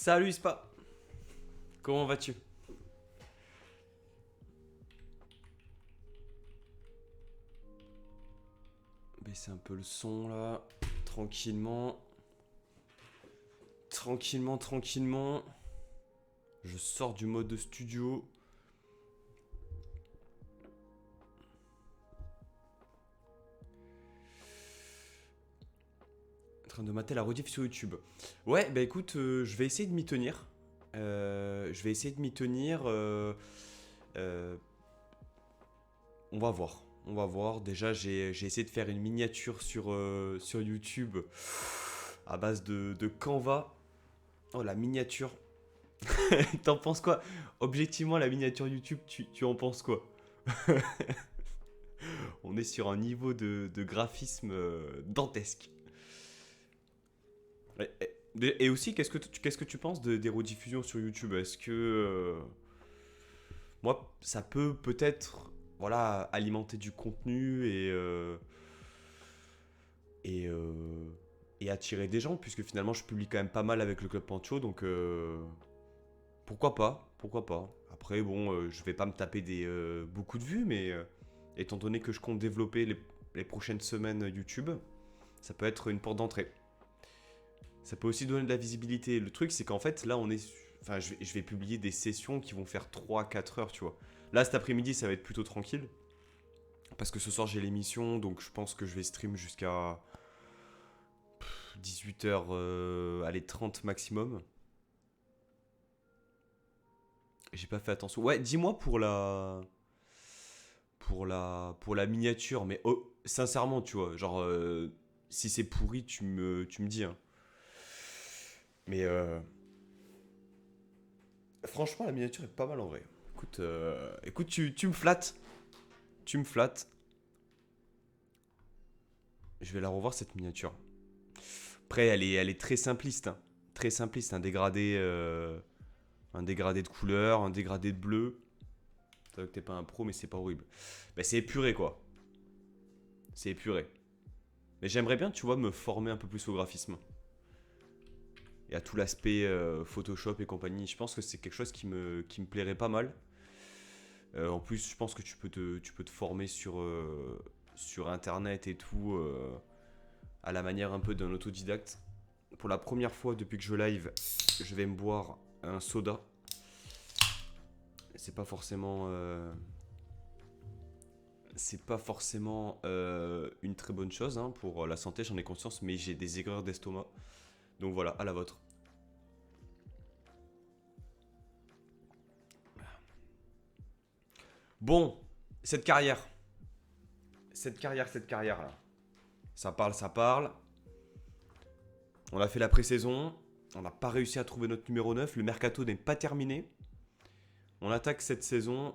Salut Spa, comment vas-tu? Baisser un peu le son là, tranquillement. Tranquillement, tranquillement. Je sors du mode de studio. En train de mater la rediff sur YouTube. Ouais, bah écoute, je vais essayer de m'y tenir. Je vais essayer de m'y tenir. Euh, on va voir. On va voir. Déjà, j'ai essayé de faire une miniature sur YouTube à base de Canva. Oh, la miniature. T'en penses quoi? Objectivement, la miniature YouTube, tu en penses quoi? On est sur un niveau de graphisme dantesque. Et aussi, qu'est-ce que tu penses des rediffusions sur YouTube? Est-ce que moi, ça peut peut-être, voilà, alimenter du contenu et, euh, et attirer des gens, puisque finalement, je publie quand même pas mal avec le Club Pancho, donc pourquoi pas? Pourquoi pas? Après, bon, je vais pas me taper beaucoup de vues, mais étant donné que je compte développer les prochaines semaines YouTube, ça peut être une porte d'entrée. Ça peut aussi donner de la visibilité. Le truc, c'est qu'en fait, là, enfin, je vais publier des sessions qui vont faire 3 4 heures, tu vois. Là, cet après-midi, ça va être plutôt tranquille. Parce que ce soir, j'ai l'émission, donc je pense que je vais stream jusqu'à 18h, allez, 30 maximum. J'ai pas fait attention. Ouais, dis-moi pour la miniature, mais oh, sincèrement, tu vois, genre, si c'est pourri, tu me dis, hein. Mais franchement, la miniature est pas mal en vrai. Écoute, tu me flattes. Tu me flattes. Je vais la revoir cette miniature. Après, elle est très simpliste, hein. Très simpliste. Un dégradé de couleur, un dégradé de bleu. C'est vrai que t'es pas un pro, mais c'est pas horrible. Bah, c'est épuré, quoi. C'est épuré. Mais j'aimerais bien, tu vois, me former un peu plus au graphisme. Et à tout l'aspect Photoshop et compagnie. Je pense que c'est quelque chose qui me plairait pas mal. En plus, je pense que tu peux te former sur Internet et tout, à la manière un peu d'un autodidacte. Pour la première fois depuis que je live, je vais me boire un soda. C'est pas forcément, une très bonne chose, hein, pour la santé, j'en ai conscience, mais j'ai des aigreurs d'estomac. Donc voilà, à la vôtre. Bon, cette carrière. Cette carrière là. Ça parle, ça parle. On a fait la pré-saison. On n'a pas réussi à trouver notre numéro 9. Le mercato n'est pas terminé. On attaque cette saison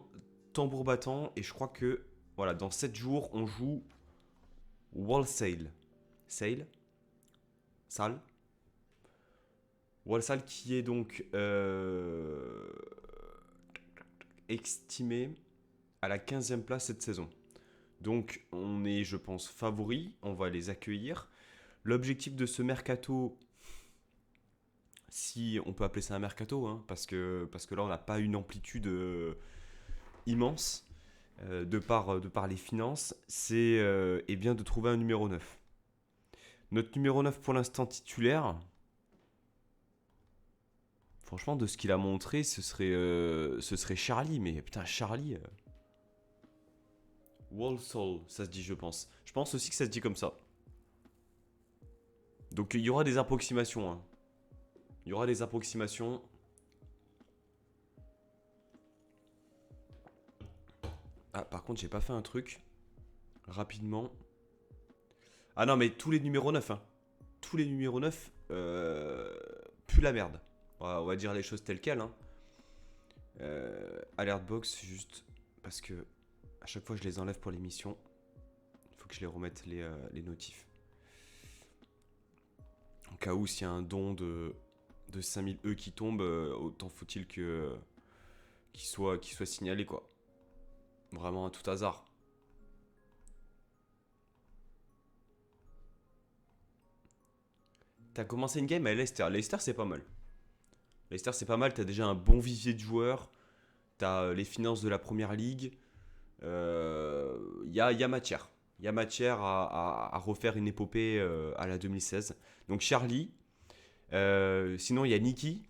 tambour battant. Et je crois que voilà, dans 7 jours, on joue Walsall. Sale. Sale. Walsall qui est donc estimé à la 15e place cette saison. Donc on est, je pense, favori. On va les accueillir. L'objectif de ce mercato, si on peut appeler ça un mercato, hein, parce que là on n'a pas une amplitude immense de par les finances, c'est eh bien de trouver un numéro 9. Notre numéro 9 pour l'instant titulaire, franchement de ce qu'il a montré, ce serait Charlie, mais putain Charlie, Walsall, ça se dit je pense. Je pense aussi que ça se dit comme ça. Donc il y aura des approximations, hein. Il y aura des approximations. Ah, par contre, j'ai pas fait un truc rapidement. Ah non, mais tous les numéros 9, hein. Tous les numéros 9 puent la merde. On va dire les choses telles quelles, hein. Alert box, juste parce que à chaque fois je les enlève pour l'émission. Il faut que je les remette les notifs. Au cas où s'il y a un don de 5000 E qui tombe, autant faut-il qu'il soit signalé, quoi. Vraiment à tout hasard. T'as commencé une game à Leicester. Leicester, c'est pas mal. Leicester, c'est pas mal. T'as déjà un bon vivier de joueurs. T'as les finances de la première ligue. Y a matière. Il y a matière à refaire une épopée à la 2016. Donc Charlie. Sinon, il y a Nicky.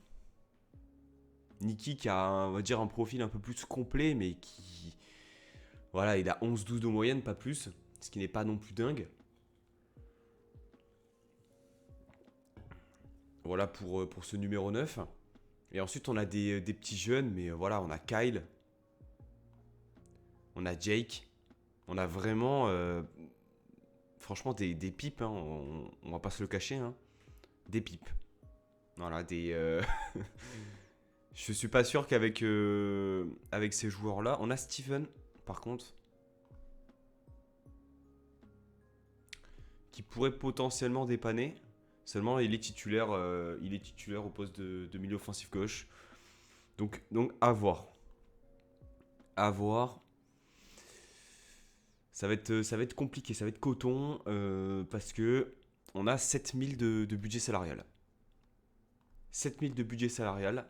Nicky qui a, on va dire, un profil un peu plus complet, mais qui. Voilà, il a 11-12 de moyenne, pas plus. Ce qui n'est pas non plus dingue. Voilà pour ce numéro 9. Et ensuite, on a des petits jeunes, mais voilà, on a Kyle, on a Jake, on a vraiment, franchement, des pipes, hein, on va pas se le cacher, hein, des pipes. Voilà, je suis pas sûr qu'avec avec ces joueurs-là, on a Steven, par contre, qui pourrait potentiellement dépanner. Seulement, il est titulaire au poste de milieu offensif gauche. Donc à voir. À voir. Ça va être compliqué, ça va être coton parce que on a 7000 de budget salarial. 7000 de budget salarial.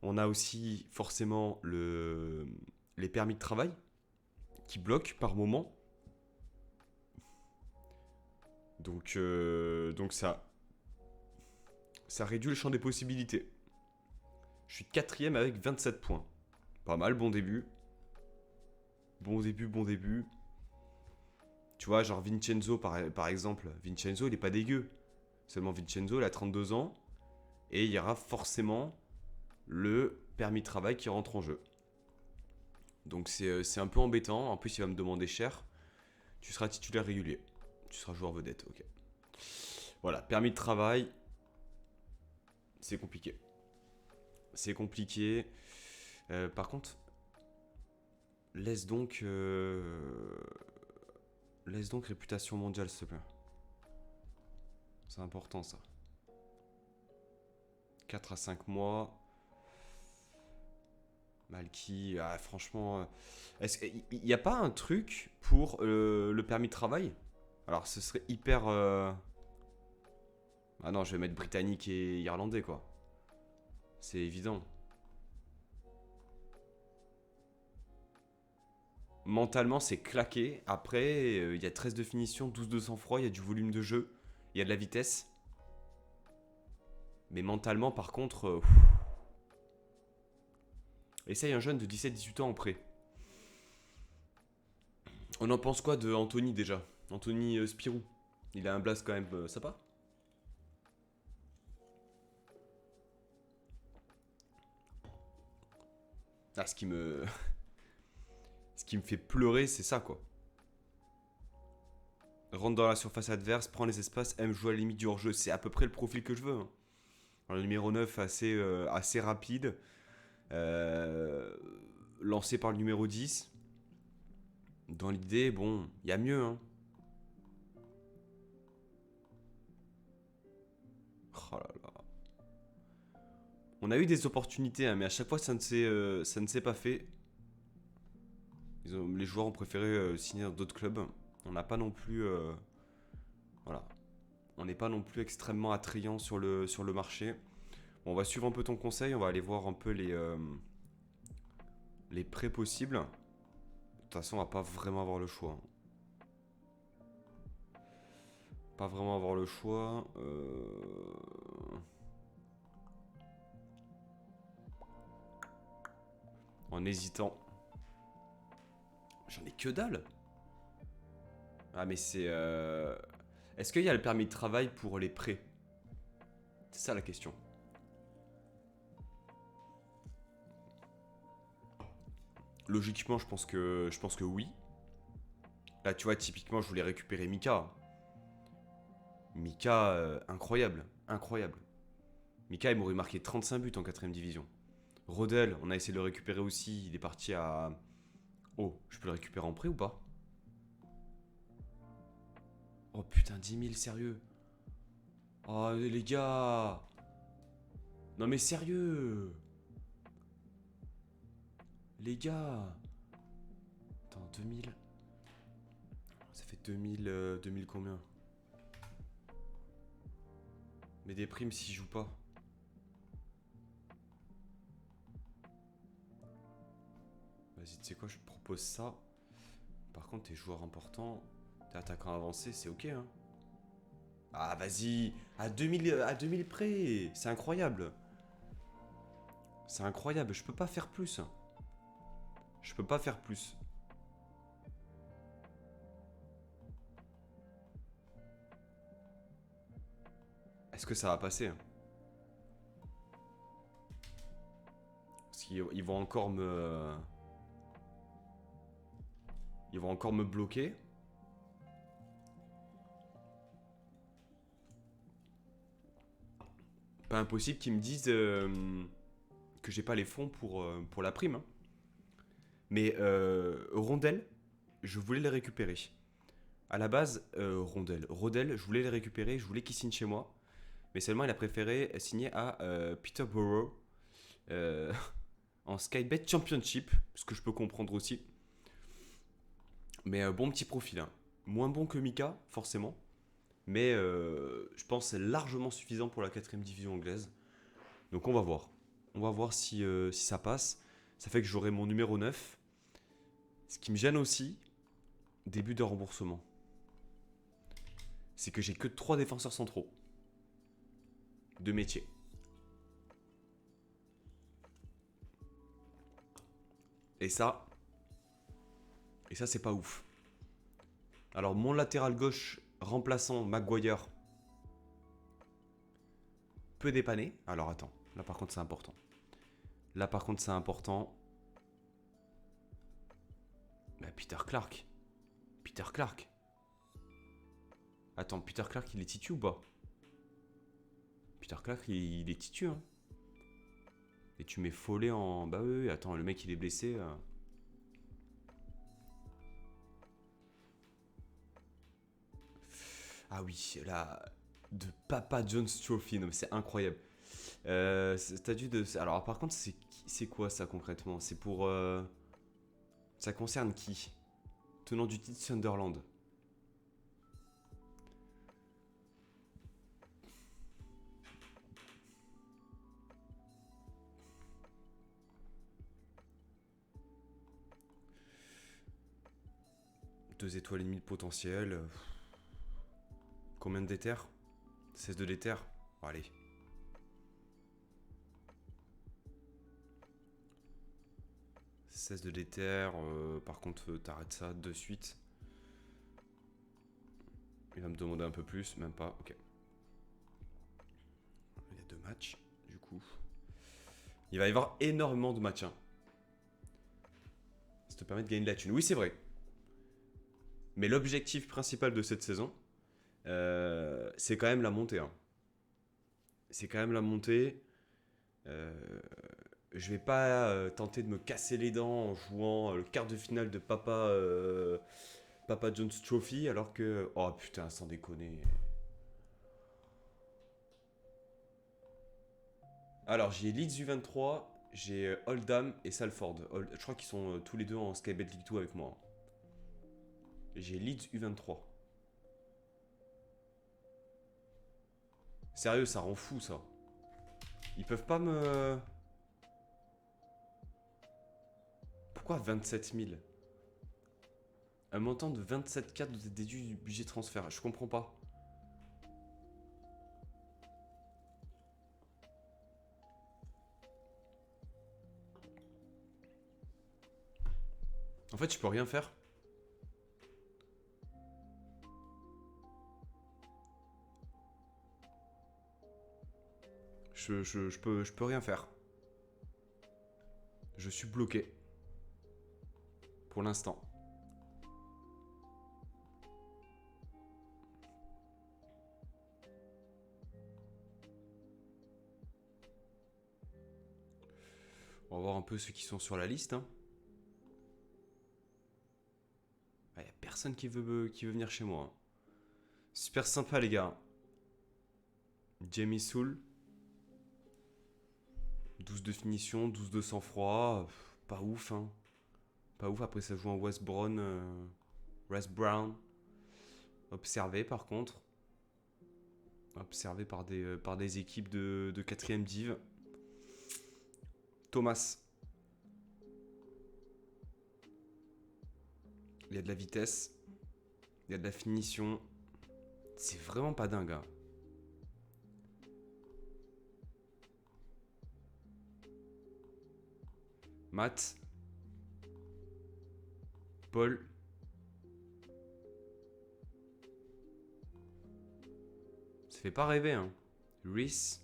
On a aussi forcément les permis de travail qui bloquent par moment. Donc ça réduit le champ des possibilités. Je suis quatrième avec 27 points. Pas mal, bon début. Bon début, bon début. Tu vois, genre Vincenzo par exemple. Vincenzo, il est pas dégueu. Seulement Vincenzo, il a 32 ans. Et il y aura forcément le permis de travail qui rentre en jeu. Donc c'est un peu embêtant. En plus, il va me demander cher. Tu seras titulaire régulier. Tu seras joueur vedette, ok. Voilà, permis de travail. C'est compliqué. C'est compliqué. Par contre, laisse donc, laisse donc réputation mondiale, s'il te plaît. C'est important, ça. 4 à 5 mois. Malky, ah, franchement. Est-ce qu'il n'y a pas un truc pour le permis de travail? Alors, ce serait hyper. Ah non, je vais mettre britannique et irlandais, quoi. C'est évident. Mentalement, c'est claqué. Après, il y a 13 de finition, 12 de sang-froid, il y a du volume de jeu, il y a de la vitesse. Mais mentalement, par contre. Essaye un jeune de 17-18 ans en prêt. On en pense quoi de Anthony déjà? Anthony Spirou. Il a un blast quand même sympa. Ah, ce qui me fait pleurer, c'est ça, quoi. Rentre dans la surface adverse, prend les espaces, aime jouer à la limite du hors-jeu. C'est à peu près le profil que je veux, hein. Le numéro 9 assez rapide. Euh, Lancé par le numéro 10. Dans l'idée, bon, il y a mieux, hein. Oh là là. On a eu des opportunités, hein, mais à chaque fois, ça ne s'est pas fait. Les joueurs ont préféré signer dans d'autres clubs. On n'a pas non plus. Voilà. On n'est pas non plus extrêmement attrayant sur le marché. Bon, on va suivre un peu ton conseil. On va aller voir un peu les prêts possibles. De toute façon, on va pas vraiment avoir le choix. Pas vraiment avoir le choix. En hésitant. J'en ai que dalle. Ah, mais c'est. Est-ce qu'il y a le permis de travail pour les prêts? C'est ça la question. Logiquement, je pense que oui. Là, tu vois, typiquement, je voulais récupérer Mika. Mika, incroyable. Incroyable. Mika, il m'aurait marqué 35 buts en 4ème division. Rodel, on a essayé de le récupérer aussi. Il est parti à. Oh, je peux le récupérer en prêt ou pas? Oh putain, 10 000, sérieux? Oh les gars! Non mais sérieux! Les gars! Attends, 2000. Ça fait 2000, 2000 combien? Mais des primes s'il joue pas. Vas-y, tu sais quoi, je te propose ça. Par contre, tes joueurs importants, t'es attaquant avancé, c'est ok, hein. Ah, vas-y, à 2000 près, c'est incroyable. C'est incroyable, je peux pas faire plus. Je peux pas faire plus. Est-ce que ça va passer, hein? Parce qu'ils vont encore me... Ils vont encore me bloquer. Pas impossible qu'ils me disent que j'ai pas les fonds pour la prime, hein. Mais Rondelle, je voulais les récupérer. À la base, Rodel, je voulais les récupérer, je voulais qu'il signe chez moi. Mais seulement, il a préféré signer à Peterborough euh, en Skybet Championship, ce que je peux comprendre aussi. Mais bon petit profil, hein. Moins bon que Mika, forcément. Mais je pense que c'est largement suffisant pour la 4ème division anglaise. Donc on va voir. On va voir si ça passe. Ça fait que j'aurai mon numéro 9. Ce qui me gêne aussi, début de remboursement, c'est que j'ai que 3 défenseurs centraux de métier. Et ça c'est pas ouf. Alors mon latéral gauche remplaçant Maguire peut dépanner. Alors attends, là par contre c'est important. Là par contre c'est important. Bah, Peter Clark. Peter Clark. Attends, Peter Clark il est titu ou pas? Peter Clark il est titu, hein. Et tu mets Follet en... Bah oui, attends, le mec il est blessé. Ah oui, là... De Papa John's Trophy, non mais c'est incroyable. Statut de... Alors par contre, c'est quoi ça concrètement? C'est pour... Ça concerne qui? Tenant du titre Sunderland. Deux étoiles et demie de potentiel. Combien de déter? 16 de déter. Bon, allez. « 16 de déter, par contre t'arrêtes ça de suite. Il va me demander un peu plus, même pas, ok. Il y a 2 matchs, du coup. Il va y avoir énormément de matchs, hein. Ça te permet de gagner de la thune. Oui, c'est vrai. Mais l'objectif principal de cette saison, c'est quand même la montée, hein. C'est quand même la montée. Je vais pas tenter de me casser les dents en jouant le quart de finale de Papa John's Trophy alors que... Oh putain, sans déconner. Alors j'ai Leeds U23, j'ai Oldham et Salford. Je crois qu'ils sont tous les deux en Skybet League 2 avec moi. J'ai Leeds U23. Sérieux, ça rend fou ça. Ils peuvent pas me... Pourquoi 27 000? Un montant de 27K doit être déduit du budget transfert. Je comprends pas. En fait, je peux rien faire. Je peux rien faire. Je suis bloqué. Pour l'instant. On va voir un peu ceux qui sont sur la liste, hein. Il n'y a personne qui veut venir chez moi, hein. Super sympa les gars. Jamie Soul. 12 de finition, 12 de sang-froid. Pas ouf, hein. Pas ouf, après ça joue en West Brown. West Brown. Observé par contre. Observé par des équipes de 4ème div. Thomas. Il y a de la vitesse. Il y a de la finition. C'est vraiment pas dingue. Hein. Matt. Paul. Ça fait pas rêver, hein. Reese.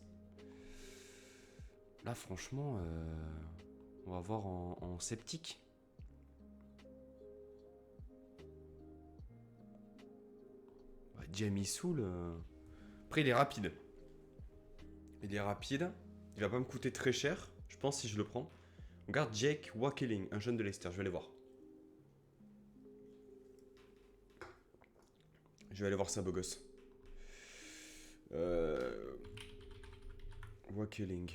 Là, franchement, on va voir en sceptique. Bah, Jamie Soul. Après, il est rapide. Il est rapide. Il va pas me coûter très cher, je pense, si je le prends. On regarde Jake Wakeling, un jeune de Leicester. Je vais aller voir. Je vais aller voir ça, beau gosse. Wakeling.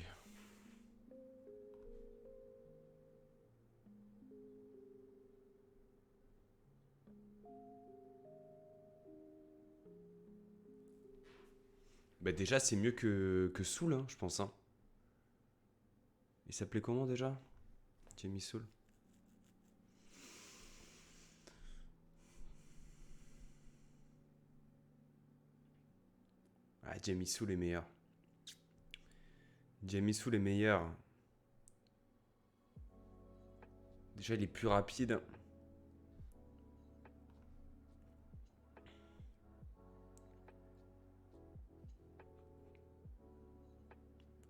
Bah déjà, c'est mieux que Soul, hein, je pense. Hein. Il s'appelait comment déjà? Jamie Soul. Ah, Jamie Soul est meilleur. Jamie Soul est meilleur. Déjà, il est plus rapide.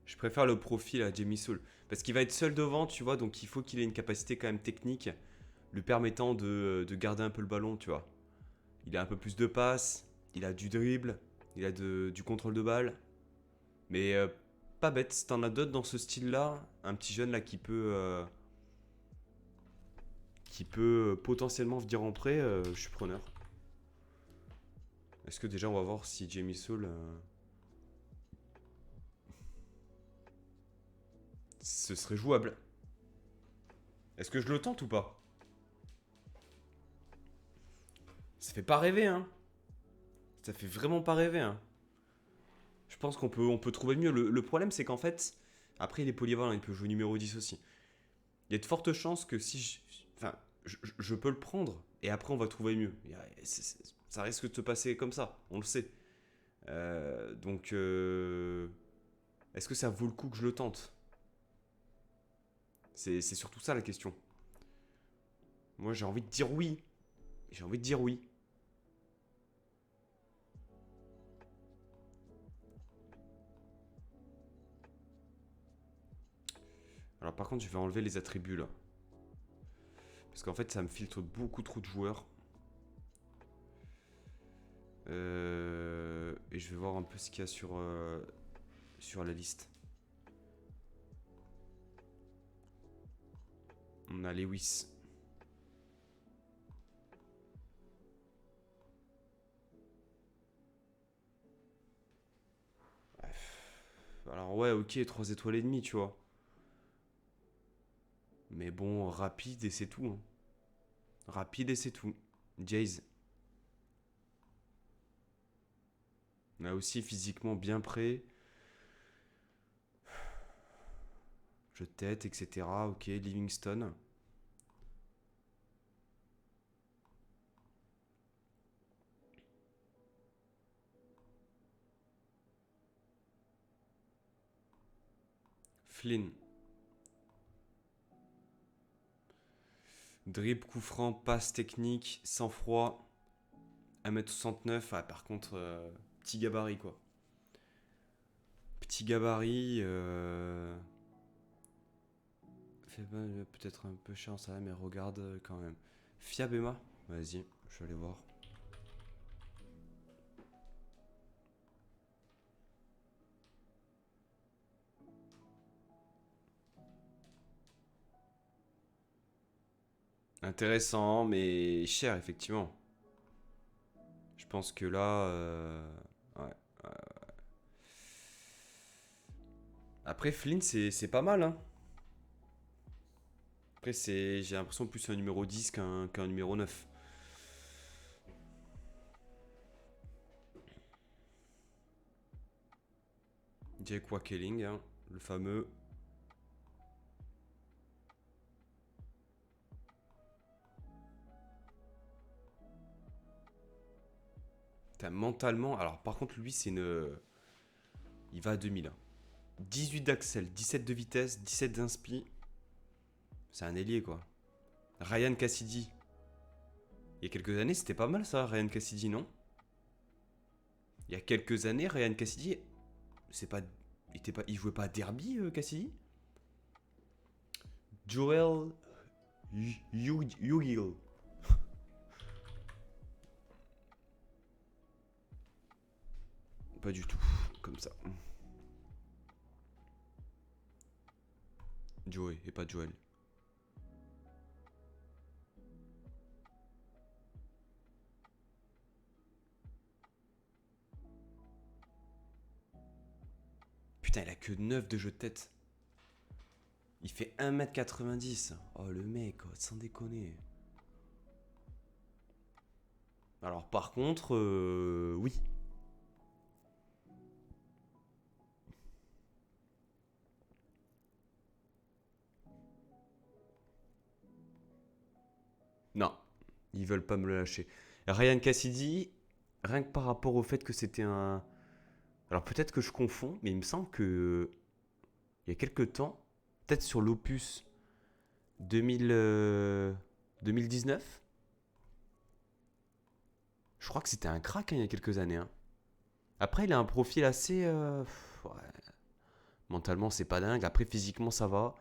Je préfère le profil à Jamie Soul. Parce qu'il va être seul devant, tu vois, donc il faut qu'il ait une capacité quand même technique lui permettant de garder un peu le ballon, tu vois. Il a un peu plus de passes, il a du dribble, il a du contrôle de balle. Mais pas bête, si t'en as d'autres dans ce style-là, un petit jeune là qui peut potentiellement venir en prêt, je suis preneur. Est-ce que déjà on va voir si Jamie Soul... ce serait jouable. Est-ce que je le tente ou pas? Ça fait pas rêver, hein. Ça fait vraiment pas rêver, hein. Je pense on peut trouver mieux. Le problème, c'est qu'en fait, après, il est polyvalent, il peut jouer numéro 10 aussi. Il y a de fortes chances que si enfin, je peux le prendre et après, on va trouver mieux. Ça risque de se passer comme ça, on le sait. Donc, est-ce que ça vaut le coup que je le tente? C'est surtout ça la question. Moi, j'ai envie de dire oui. J'ai envie de dire oui. Alors par contre, je vais enlever les attributs là. Parce qu'en fait, ça me filtre beaucoup trop de joueurs. Et je vais voir un peu ce qu'il y a sur la liste. On a Lewis. Alors ouais, ok, 3 étoiles et demie, tu vois. Mais bon, rapide et c'est tout. Hein. Rapide et c'est tout. Jays. On a aussi physiquement bien prêt. Jeu de tête, etc. Ok, Livingstone. Flynn. Dribble, coup franc, passe technique, sang-froid. 1m69. Ah, par contre, petit gabarit quoi. Petit gabarit. Fait peut-être un peu cher ça, mais regarde quand même. Fiabema. Vas-y, je vais aller voir. Intéressant, mais cher, effectivement. Je pense que là... ouais. Après, Flynn, c'est pas mal. Hein. Après, j'ai l'impression plus un numéro 10 qu'un numéro 9. Jake Wakeling, hein, le fameux. Enfin, mentalement, alors par contre, lui, c'est une. Il va à 2000. 18 d'axel, 17 de vitesse, 17 d'inspi. C'est un ailier, quoi. Ryan Cassidy. Il y a quelques années, c'était pas mal ça, Ryan Cassidy, non? Il y a quelques années, Ryan Cassidy, c'est pas, il jouait pas à Derby, Cassidy? Joel Ugil. Pas du tout, comme ça. Joey et pas Joel. Putain, il a que 9 de jeu de tête. Il fait 1m90. Oh le mec, oh, sans déconner. Alors par contre, oui. Non, ils veulent pas me le lâcher. Ryan Cassidy, rien que par rapport au fait que c'était un... Alors peut-être que je confonds, mais il me semble que il y a quelques temps, peut-être sur l'Opus 2000, 2019, je crois que c'était un crack hein, il y a quelques années. Hein. Après, il a un profil assez... ouais. Mentalement, c'est pas dingue. Après, physiquement, ça va.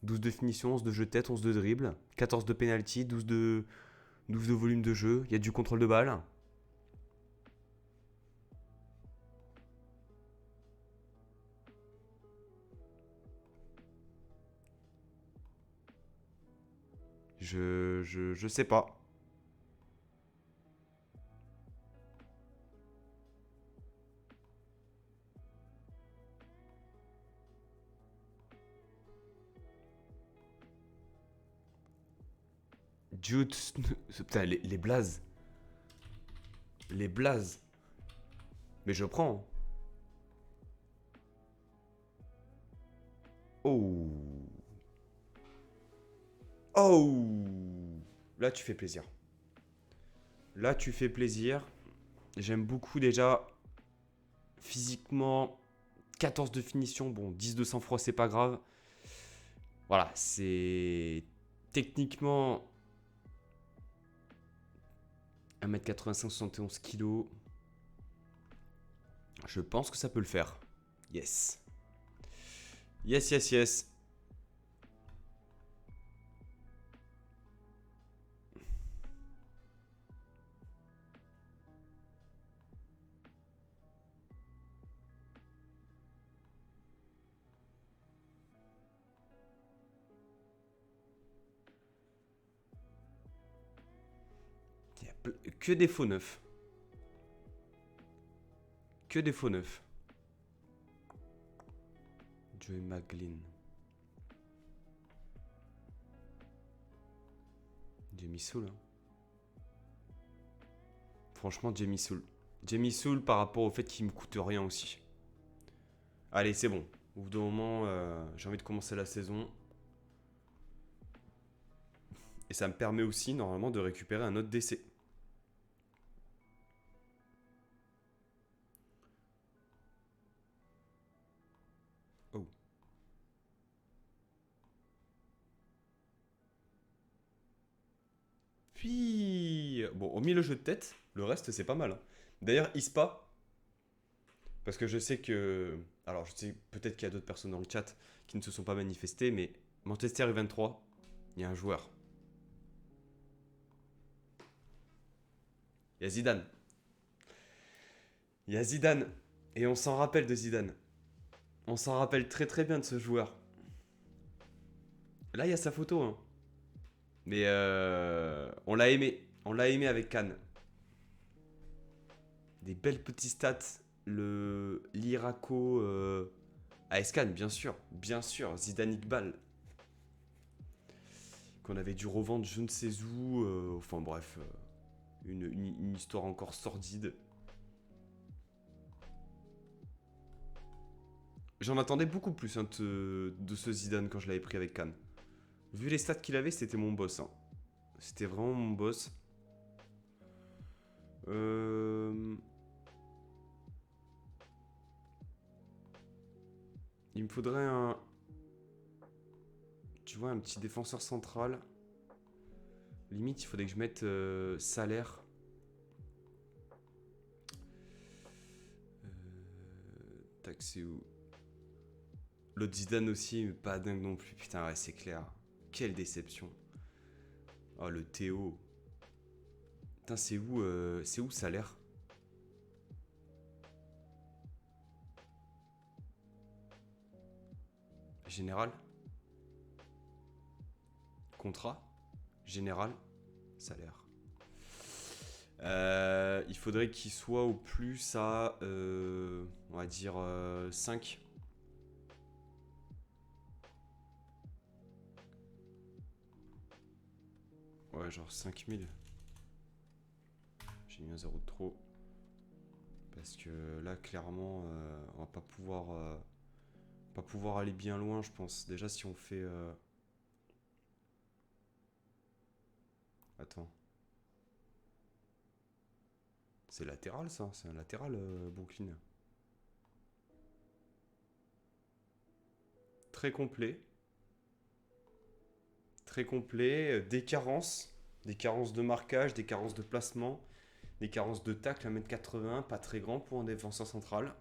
12 de finition, 11 de jeu de tête, 11 de dribble, 14 de penalty, 12 de volume de jeu. Il y a du contrôle de balle. Je sais pas. Jude... Putain, les blazes. Les blazes. Mais je prends. Oh. Oh. Là, tu fais plaisir. Là, tu fais plaisir. J'aime beaucoup déjà. Physiquement, 14 de finition. Bon, 10 de sang-froid, c'est pas grave. Voilà, c'est... Techniquement... 1m85, 71 kg. Je pense que ça peut le faire. Yes. Yes, yes, yes. Il y a que des faux neufs. Que des faux neufs. Joey McGlynn. Jamie Soul. Hein. Franchement, Jamie Soul. Jamie Soul par rapport au fait qu'il me coûte rien aussi. Allez, c'est bon. Au bout d'un moment, j'ai envie de commencer la saison. Et ça me permet aussi, normalement, de récupérer un autre décès. Oh. Puis... Bon, au milieu le jeu de tête, le reste, c'est pas mal. Hein. D'ailleurs, ISPA, parce que je sais que... Alors, je sais peut-être qu'il y a d'autres personnes dans le chat qui ne se sont pas manifestées, mais Manchester U23, il y a un joueur. Il y a Zidane. Il y a Zidane. Et on s'en rappelle de Zidane. On s'en rappelle très très bien de ce joueur. Là, il y a sa photo. Hein. Mais on l'a aimé. On l'a aimé avec Cannes. Des belles petites stats. L'Iraco AS Cannes, bien sûr. Bien sûr. Zidane Iqbal. Qu'on avait dû revendre je ne sais où. Enfin bref. Une histoire encore sordide. J'en attendais beaucoup plus hein, de ce Zidane quand je l'avais pris avec Cannes. Vu les stats qu'il avait, c'était mon boss. Hein. C'était vraiment mon boss. Euh, Il me faudrait un... Tu vois, un petit défenseur central. Limite, il faudrait que je mette salaire. Tac, c'est où? L'autre Zidane aussi, mais pas dingue non plus. Putain, ouais, c'est clair. Quelle déception. Oh, le Théo. Putain, c'est où salaire? Général? Contrat? Général? Salaire. Il faudrait qu'il soit au plus à, on va dire, 5. Ouais, genre 5000. J'ai mis un zéro de trop. Parce que là, clairement, on va pas pouvoir aller bien loin, je pense. Déjà, si on fait... Attends. C'est latéral, ça? C'est un latéral, Brooklyn. Très complet. Très complet. Des carences. Des carences de marquage, des carences de placement, des carences de tacle, 1m80, pas très grand pour un défenseur central.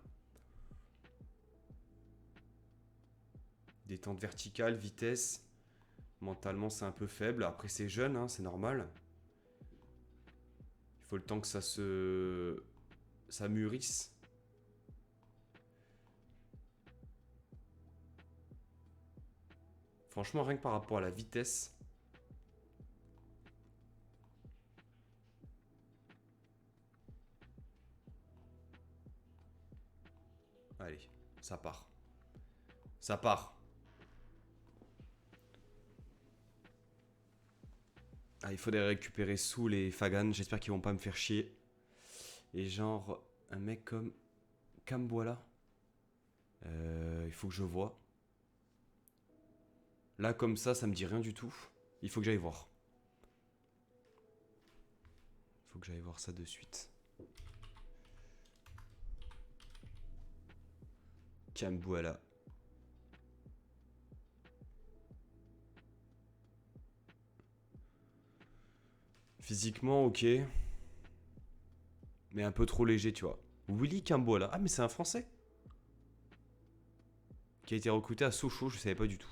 Détente verticale, vitesse. Mentalement, c'est un peu faible. Après, c'est jeune, hein, c'est normal. Il faut le temps que ça mûrisse. Franchement, rien que par rapport à la vitesse. Allez, ça part. Ça part. Ah, il faudrait récupérer Soul et Fagan. J'espère qu'ils vont pas me faire chier. Et genre, un mec comme Kamboala. Il faut que je vois. Là, comme ça me dit rien du tout. Il faut que j'aille voir. Il faut que j'aille voir ça de suite. Kamboala. Physiquement, ok. Mais un peu trop léger, tu vois. Willy Kamboala. Ah, mais c'est un Français qui a été recruté à Sochaux, je savais pas du tout.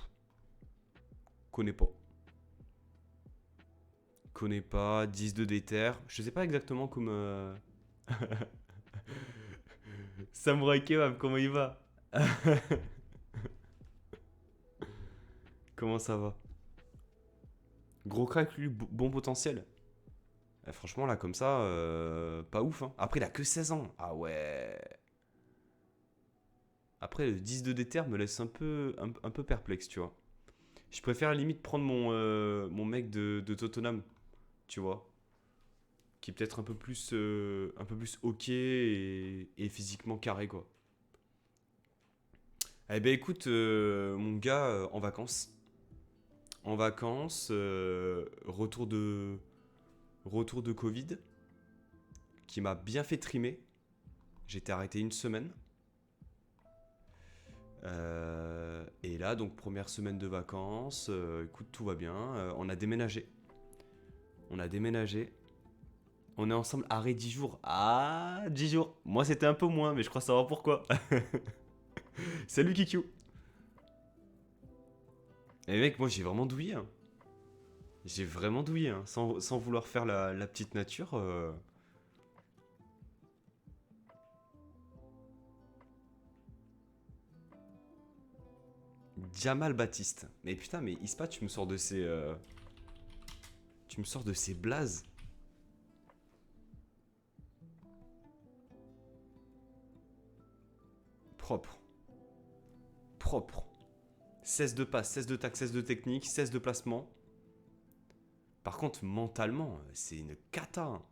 Connais pas. Connais pas, 10 de déter. Je sais pas exactement comme... Samurai Kebab, comment il va? Comment ça va? Gros crack, lui, bon potentiel. Franchement, là, comme ça, pas ouf. Hein. Après, il a que 16 ans. Ah ouais. Après, le 10 de déter me laisse un peu perplexe, tu vois. Je préfère à la limite prendre mon mec de Tottenham, tu vois. Qui est peut-être un peu plus ok et physiquement carré, quoi. Eh ben écoute, mon gars, en vacances. En vacances, retour de Covid, qui m'a bien fait trimer. J'étais arrêté une semaine. Et là, donc première semaine de vacances, écoute, tout va bien. On a déménagé. On a déménagé. On est ensemble, arrêt 10 jours. Ah, 10 jours. Moi, c'était un peu moins, mais je crois savoir pourquoi. Salut Kikiou. Et mec, moi, j'ai vraiment douillé. Hein. J'ai vraiment douillé, hein. Sans vouloir faire la petite nature. Jamal Baptiste. Mais putain, mais Ispa, tu me sors de ces... Tu me sors de ces blazes. Propre. Propre. 16 de passe, 16 de tac, 16 de technique, 16 de placement. Par contre, mentalement, c'est une cata. Hein.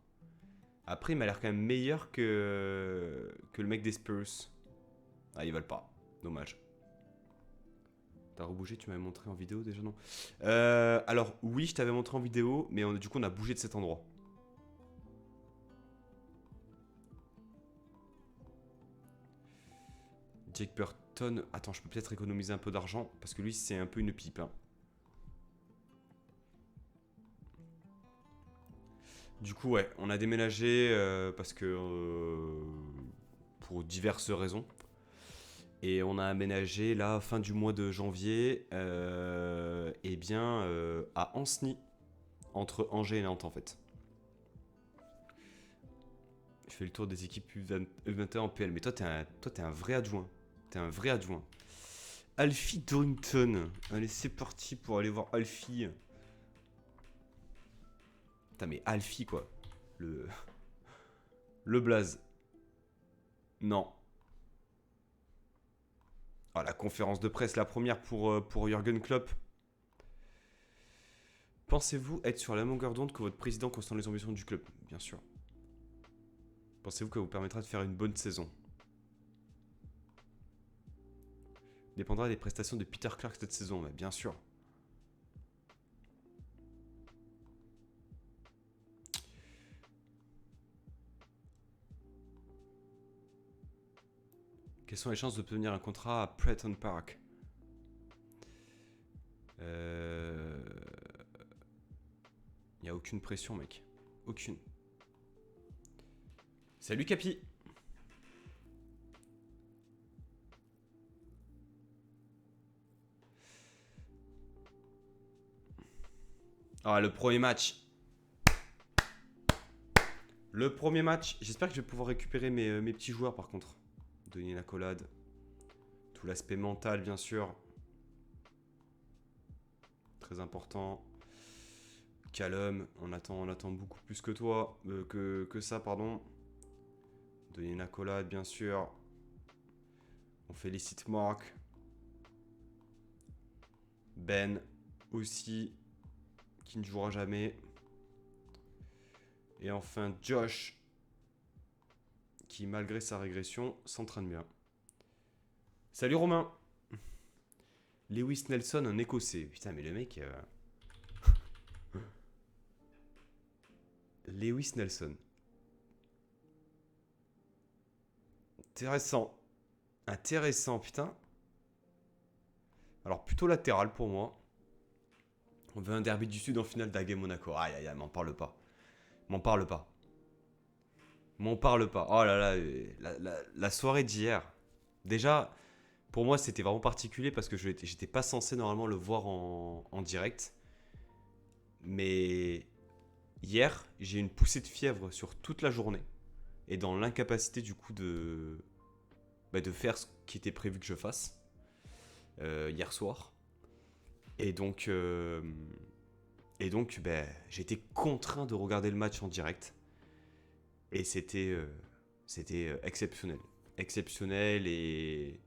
Après, il m'a l'air quand même meilleur que le mec des Spurs. Ah, ils veulent pas. Dommage. T'as rebougé, tu m'avais montré en vidéo déjà, non? Alors, oui, je t'avais montré en vidéo, mais du coup, on a bougé de cet endroit. Jake Burton. Attends, je peux peut-être économiser un peu d'argent parce que lui, c'est un peu une pipe. Hein. Du coup, ouais, on a déménagé parce que pour diverses raisons. Et on a aménagé là, fin du mois de janvier, eh bien, à Ancenis, entre Angers et Nantes en fait. Je fais le tour des équipes U21 en PL. Mais toi, t'es un vrai adjoint. T'es un vrai adjoint. Alfie Dorrington. Allez, c'est parti pour aller voir Alfie. Putain, mais Alfie, quoi. Le blaze. Non. Ah, la conférence de presse, la première pour Jürgen Klopp. Pensez-vous être sur la même longueur d'onde que votre président concernant les ambitions du club? Bien sûr. Pensez-vous que ça vous permettra de faire une bonne saison? Dépendra des prestations de Peter Clark cette saison, mais bien sûr. Quelles sont les chances d'obtenir un contrat à Preston Park? Il n'y a aucune pression, mec. Aucune. Salut Capi. Ah, le premier match. Le premier match. J'espère que je vais pouvoir récupérer mes petits joueurs par contre. Donner la collade. Tout l'aspect mental, bien sûr. Très important. Callum, on attend beaucoup plus que toi. Que ça, pardon. Donner une accolade, bien sûr. On félicite Marc. Ben aussi, qui ne jouera jamais. Et enfin Josh, qui malgré sa régression s'entraîne bien. Salut Romain. Lewis Nelson, un écossais. Putain, mais le mec... Lewis Nelson. Intéressant. Intéressant, putain. Alors, plutôt latéral pour moi. On veut un derby du Sud en finale d'Agé Monaco. Aïe, aïe, aïe, m'en parle pas. M'en parle pas. M'en parle pas. Oh là là, la soirée d'hier. Déjà, pour moi, c'était vraiment particulier parce que j'étais pas censé normalement le voir en direct. Mais hier, j'ai eu une poussée de fièvre sur toute la journée. Et dans l'incapacité du coup de faire ce qui était prévu que je fasse hier soir. Et donc, j'ai été contraint de regarder le match en direct. Et c'était exceptionnel. Exceptionnel et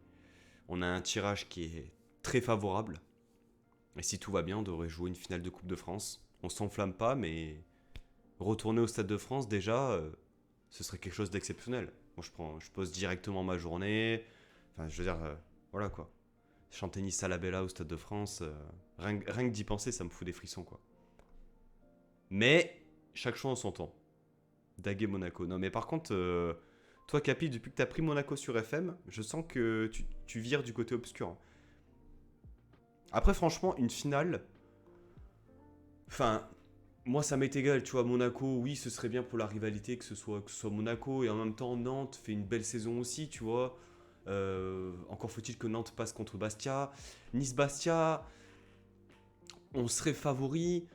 on a un tirage qui est très favorable. Et si tout va bien, on devrait jouer une finale de Coupe de France. On s'enflamme pas, mais retourner au Stade de France, déjà, ce serait quelque chose d'exceptionnel. Moi, je pose directement ma journée. Enfin, je veux dire, voilà quoi. Chanter Nice à la Bella au Stade de France, rien que d'y penser, ça me fout des frissons quoi. Mais, chaque chose en son temps. Daguet Monaco. Non, mais par contre, toi, Capi, depuis que tu as pris Monaco sur FM, je sens que tu vires du côté obscur. Après, franchement, une finale. Enfin, moi, ça m'est égal, tu vois. Monaco, oui, ce serait bien pour la rivalité que ce soit Monaco. Et en même temps, Nantes fait une belle saison aussi, tu vois. Encore faut-il que Nantes passe contre Bastia. Nice-Bastia, on serait favori.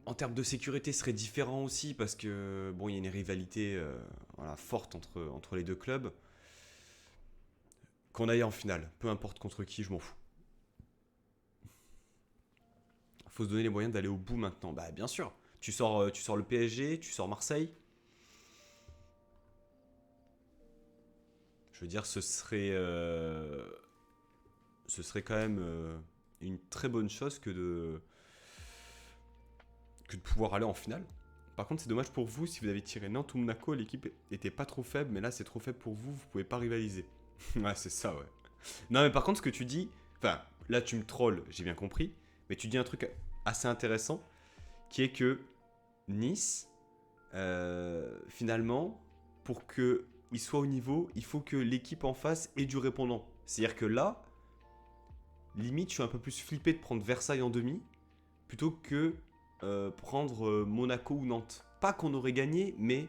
En termes de sécurité, ce serait différent aussi parce que bon, il y a une rivalité forte entre les deux clubs. Qu'on aille en finale, peu importe contre qui, je m'en fous. Faut se donner les moyens d'aller au bout maintenant. Bah bien sûr. Tu sors le PSG, tu sors Marseille. Je veux dire, ce serait quand même une très bonne chose que de pouvoir aller en finale. Par contre, c'est dommage pour vous, si vous avez tiré Nantes ou Monaco, l'équipe était pas trop faible, mais là c'est trop faible pour vous, vous pouvez pas rivaliser. Ouais, c'est ça, ouais. Non, mais par contre, ce que tu dis, enfin, là tu me trolls, j'ai bien compris, mais tu dis un truc assez intéressant, qui est que Nice, finalement, pour que il soit au niveau, il faut que l'équipe en face ait du répondant. C'est-à-dire que là, limite, je suis un peu plus flippé de prendre Versailles en demi plutôt que prendre Monaco ou Nantes. Pas qu'on aurait gagné, mais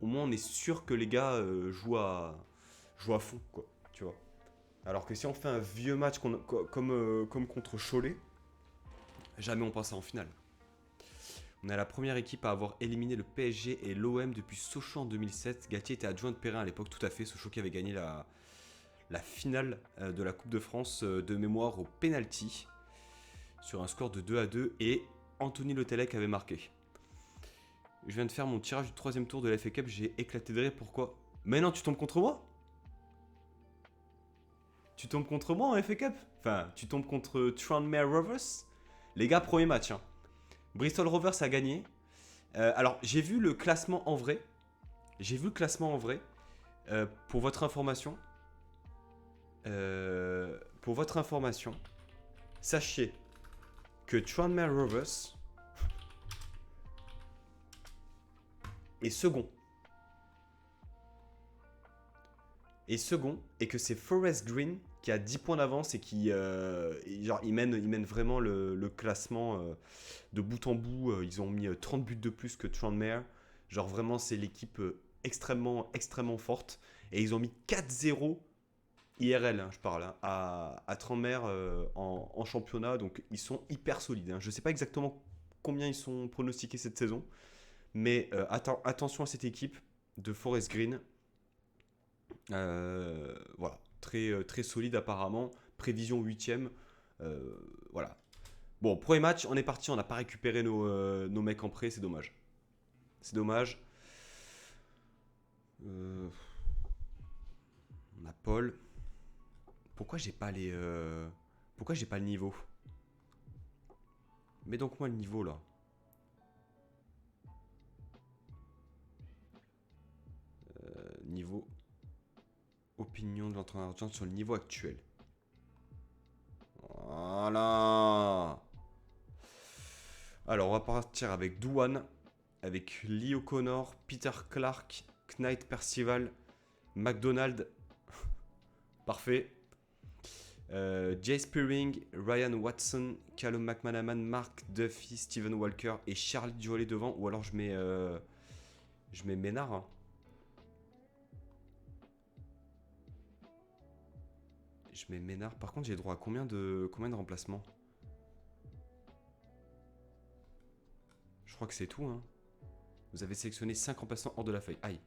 au moins on est sûr que les gars jouent à fond, quoi. Tu vois. Alors que si on fait un vieux match comme contre Cholet, jamais on passe en finale. On est la première équipe à avoir éliminé le PSG et l'OM depuis Sochaux en 2007. Galtier était adjoint de Perrin à l'époque, tout à fait. Sochaux qui avait gagné la finale de la Coupe de France de mémoire au penalty sur un score de 2-2 et Anthony Le Tellec avait marqué. Je viens de faire mon tirage du 3ème tour de la FA Cup, j'ai éclaté de rire, pourquoi? Mais non, tu tombes contre moi? Tu tombes contre moi en FA Cup? Enfin, tu tombes contre Tranmere Rovers? Les gars, premier match. Hein. Bristol Rovers a gagné. Alors, j'ai vu le classement en vrai. Pour votre information. Sachez que Tranmere Rovers est second. Et que c'est Forest Green qui a 10 points d'avance et qui il mène vraiment le classement de bout en bout. Ils ont mis 30 buts de plus que Tranmere. Genre vraiment c'est l'équipe extrêmement forte. Et ils ont mis 4-0 IRL, hein, je parle, hein, à Tranmere en championnat. Donc ils sont hyper solides. Hein. Je ne sais pas exactement combien ils sont pronostiqués cette saison. Mais attention à cette équipe de Forest Green. Voilà, très solide apparemment. Prévision 8ème. Voilà. Bon, premier match, on est parti. On n'a pas récupéré nos mecs en prêt. C'est dommage. C'est dommage. On a Paul. Pourquoi j'ai pas Pourquoi j'ai pas le niveau? Mets donc moi le niveau là. Niveau. Opinion de l'entraîneur adjoint sur le niveau actuel. Voilà. Alors, on va partir avec Douane, avec Lee O'Connor, Peter Clark, Knight Percival, McDonald. Parfait. Jay Spearing, Ryan Watson, Callum McManaman, Mark Duffy, Steven Walker et Charlie Jolet devant. Ou alors je mets Ménard. Hein. Je mets Ménard. Par contre, j'ai droit à combien de remplacements? Je crois que c'est tout. Hein. Vous avez sélectionné 5 remplaçants hors de la feuille. Aïe.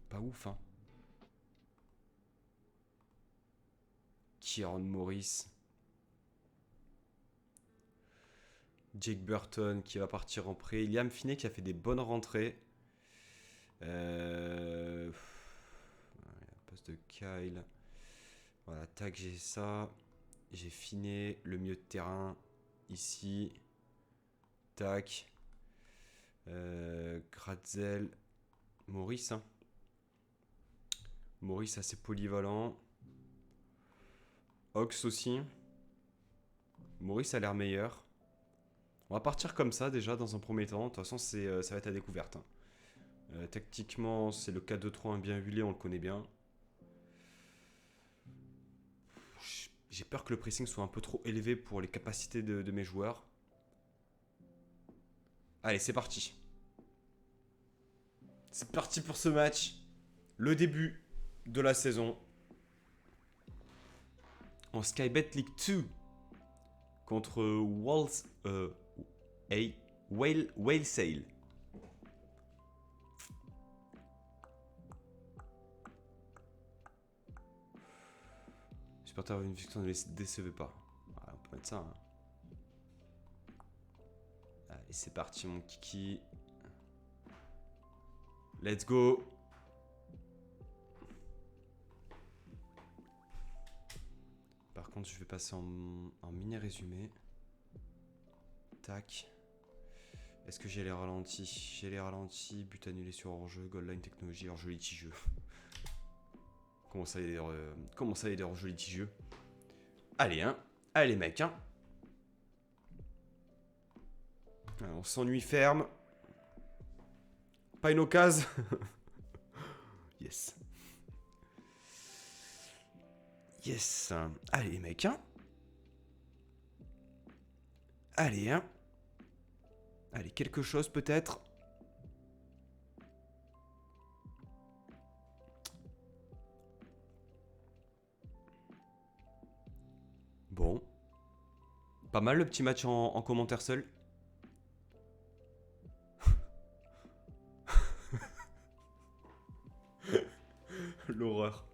Pas ouf, hein. Kieran Morris. Jake Burton qui va partir en prêt. Liam Finney qui a fait des bonnes rentrées. Poste de Kyle. Voilà, tac, j'ai ça. J'ai Finney, le milieu de terrain. Ici. Tac. Gratzel. Maurice. Hein. Maurice assez polyvalent. Ox aussi. Maurice a l'air meilleur. On va partir comme ça déjà dans un premier temps. De toute façon, ça va être à découverte. Hein. Tactiquement, c'est le 4-2-3-1 bien huilé, on le connaît bien. J'ai peur que le pressing soit un peu trop élevé pour les capacités de mes joueurs. Allez, c'est parti. C'est parti pour ce match. Le début de la saison. En Skybet League 2. Contre Whale Sail. Supporter une victoire, ne les décevez pas. Ah, on peut mettre ça. Hein. Allez, c'est parti, mon kiki. Let's go. Par contre, je vais passer en mini résumé. Tac. Est-ce que j'ai les ralentis? J'ai les ralentis. But annulé sur hors-jeu. Goal line technologie. Hors-jeu litigieux. Comment ça, il y a des hors-jeu litigieux? Allez, hein. Allez, mec, hein. On s'ennuie ferme. Pas une occasion. Yes. Yes. Allez, mec, hein. Allez, hein. Allez, quelque chose peut-être. Bon. Pas mal le petit match en commentaire seul. L'horreur.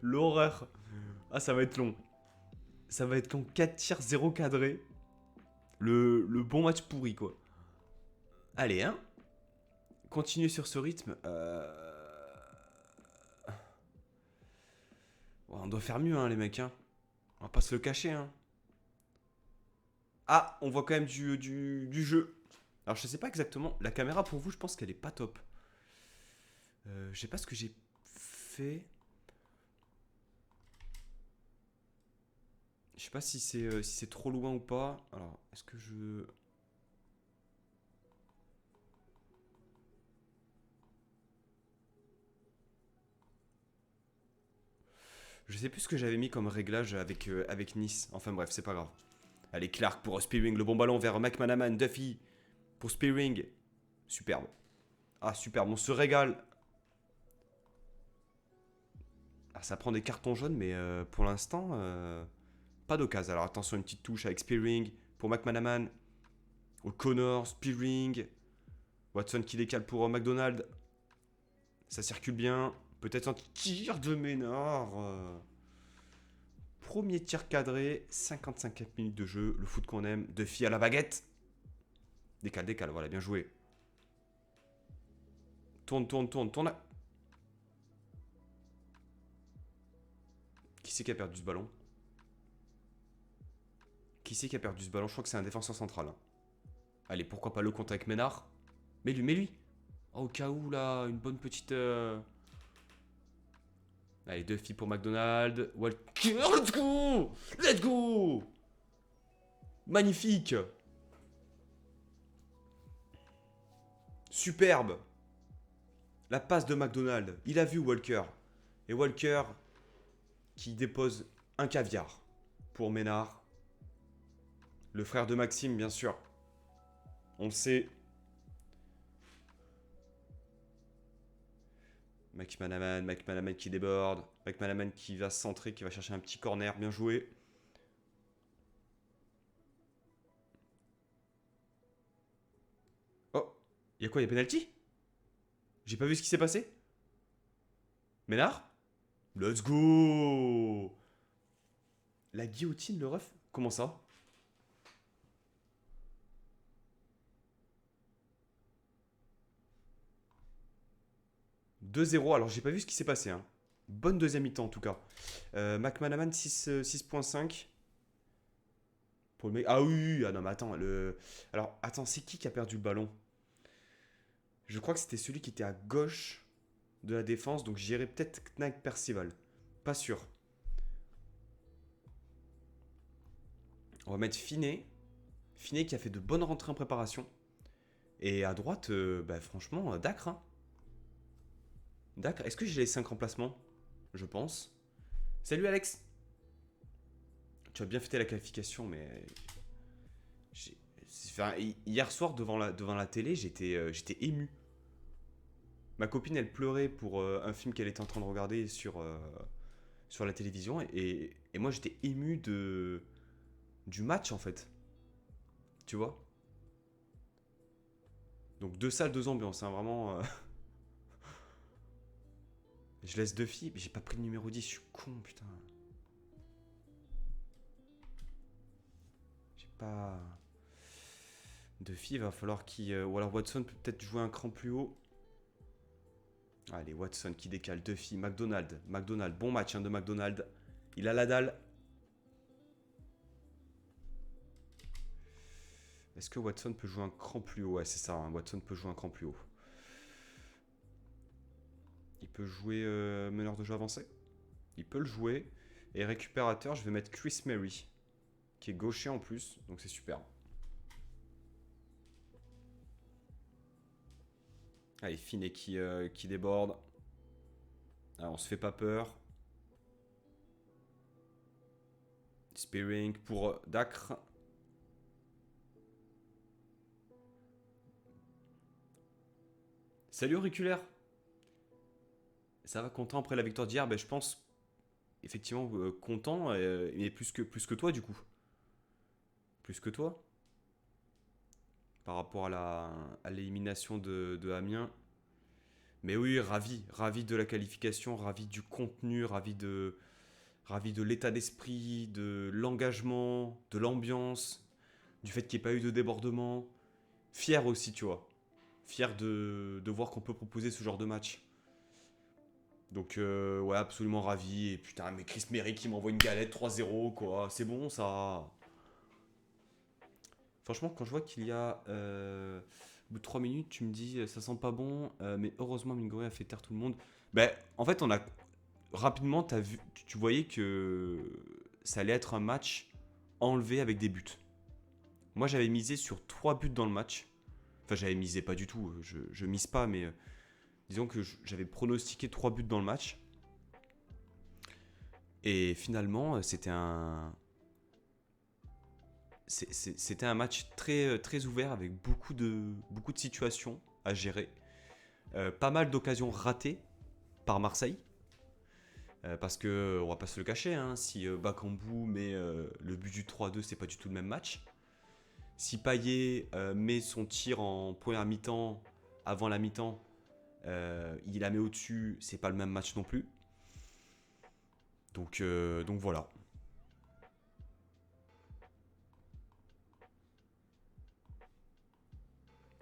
L'horreur. Ah, ça va être long. Ça va être long. 4 tirs, 0 cadré. Le bon match pourri, quoi. Allez, hein. Continuez sur ce rythme. Ouais, on doit faire mieux, hein, les mecs, hein. On va pas se le cacher, hein. Ah, on voit quand même du jeu. Alors, je sais pas exactement. La caméra, pour vous, je pense qu'elle est pas top. Je sais pas ce que j'ai fait. Je sais pas si c'est trop loin ou pas. Alors, est-ce que je... Je sais plus ce que j'avais mis comme réglage avec Nice. Enfin bref, c'est pas grave. Allez, Clark pour Spearing. Le bon ballon vers McManaman. Duffy pour Spearing. Superbe. Ah, superbe. On se régale. Ah, ça prend des cartons jaunes, mais pour l'instant, pas d'occasion. Alors attention, une petite touche avec Spearing pour McManaman. O'Connor, Spearing. Watson qui décale pour McDonald. Ça circule bien. Peut-être un tir de Ménard. Premier tir cadré. 55 minutes de jeu. Le foot qu'on aime. Duffy à la baguette. Décale, décale. Voilà, bien joué. Tourne, tourne, tourne, tourne. Qui c'est qui a perdu ce ballon? Qui c'est qui a perdu ce ballon? Je crois que c'est un défenseur central. Hein. Allez, pourquoi pas le compte avec Ménard? Mais lui. Oh, au cas où, là, une bonne petite... Allez, Duffy pour McDonald. Walker, let's go! Let's go! Magnifique! Superbe! La passe de McDonald. Il a vu Walker. Et Walker qui dépose un caviar pour Ménard. Le frère de Maxime, bien sûr. On le sait. McManaman qui déborde. McManaman qui va centrer, qui va chercher un petit corner. Bien joué. Oh, il y a quoi? Il y a penalty? J'ai pas vu ce qui s'est passé. Ménard? Let's go! La guillotine, le ref? Comment ça? « 2-0, alors j'ai pas vu ce qui s'est passé. Hein. Bonne deuxième mi-temps en tout cas. McManaman 6.5. Pour le mec. Ah oui, ah non mais attends. Alors attends, c'est qui a perdu le ballon? Je crois que c'était celui qui était à gauche de la défense, donc j'irais peut-être Knack Percival. Pas sûr. On va mettre Finet. Finet qui a fait de bonnes rentrées en préparation. Et à droite, bah, franchement, Dacre. Hein. Dacre, est-ce que j'ai les 5 remplacements? Je pense. Salut Alex. Tu as bien fêté la qualification, mais... Enfin, hier soir, devant la télé, j'étais ému. Ma copine, elle pleurait pour un film qu'elle était en train de regarder sur la télévision. Et moi, j'étais ému du match, en fait. Tu vois? Donc, 2 salles, 2 ambiances. Hein, vraiment... Je laisse 2 filles, mais j'ai pas pris le numéro 10. Je suis con, putain. J'ai pas... 2 filles, il va falloir qu'il... ou alors Watson peut peut-être jouer un cran plus haut. Allez, Watson qui décale. Duffy, McDonald. McDonald, bon match hein, de McDonald. Il a la dalle. Est-ce que Watson peut jouer un cran plus haut? Ouais, c'est ça. Hein, Watson peut jouer un cran plus haut. Il peut jouer meneur de jeu avancé. Il peut le jouer. Et récupérateur, je vais mettre Chris Mary. Qui est gaucher en plus. Donc c'est super. Allez, Finet qui déborde. Ah, on se fait pas peur. Spearing pour Dacre. Salut auriculaire. Ça va, content après la victoire d'hier? Ben, je pense effectivement content, mais plus que toi du coup. Plus que toi par rapport à l'élimination de Amiens. Mais oui, ravi de la qualification, ravi du contenu, ravi de l'état d'esprit, de l'engagement, de l'ambiance, du fait qu'il n'y ait pas eu de débordement. Fier aussi, tu vois. Fier de voir qu'on peut proposer ce genre de match. Donc, ouais, absolument ravi. Et putain, mais Chris Merrick qui m'envoie une galette 3-0, quoi. C'est bon, ça. Franchement, quand je vois qu'il y a. Au bout de 3 minutes, tu me dis, ça sent pas bon, mais heureusement, Mingoré a fait taire tout le monde. Ben, en fait, on a. Rapidement, tu voyais que ça allait être un match enlevé avec des buts. Moi, j'avais misé sur 3 buts dans le match. Enfin, j'avais misé pas du tout, je mise pas, mais disons que j'avais pronostiqué 3 buts dans le match. Et finalement, c'était un match très ouvert avec beaucoup de situations à gérer. Pas mal d'occasions ratées par Marseille. Parce que, on va pas se le cacher, hein, si Bakambu met le but du 3-2, c'est pas du tout le même match. Si Payet met son tir en première mi-temps, avant la mi-temps, il la met au-dessus, c'est pas le même match non plus. Donc voilà.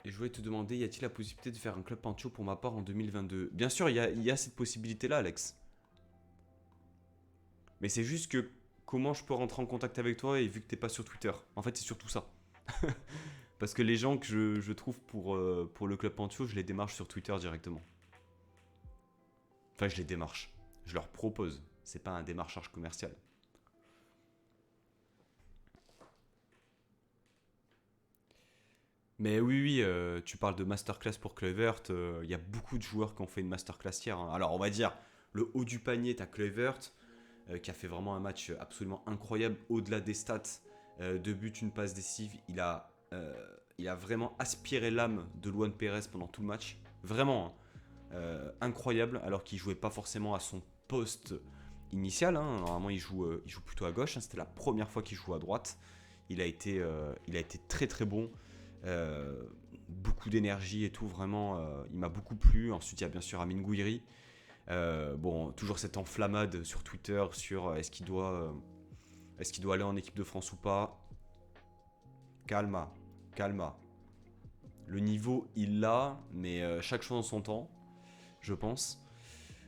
Et je voulais te demander, y a-t-il la possibilité de faire un club Pantio pour ma part en 2022? Bien sûr, il y a cette possibilité-là, Alex. Mais c'est juste que comment je peux rentrer en contact avec toi et vu que t'es pas sur Twitter? En fait, c'est surtout ça. Parce que les gens que je trouve pour le club Pantio, je les démarche sur Twitter directement. Enfin, je les démarche. Je leur propose. C'est pas un démarchage commercial. Mais oui, tu parles de masterclass pour Kluivert. Il y a beaucoup de joueurs qui ont fait une masterclass hier, hein. Alors, on va dire, le haut du panier, t'as Kluivert, qui a fait vraiment un match absolument incroyable. Au-delà des stats, 2 buts, une passe décisive, il a vraiment aspiré l'âme de Luan Pérez pendant tout le match. Vraiment, hein. Incroyable, alors qu'il jouait pas forcément à son poste initial, hein. Normalement, il joue plutôt à gauche, hein. C'était la première fois qu'il joue à droite. Il a été très très bon. Beaucoup d'énergie et tout, vraiment, il m'a beaucoup plu. Ensuite, il y a bien sûr Amine Gouiri. Bon, toujours cette enflammade sur Twitter sur est-ce qu'il doit aller en équipe de France ou pas. Calma, calma. Le niveau, il l'a, mais chaque chose en son temps, je pense.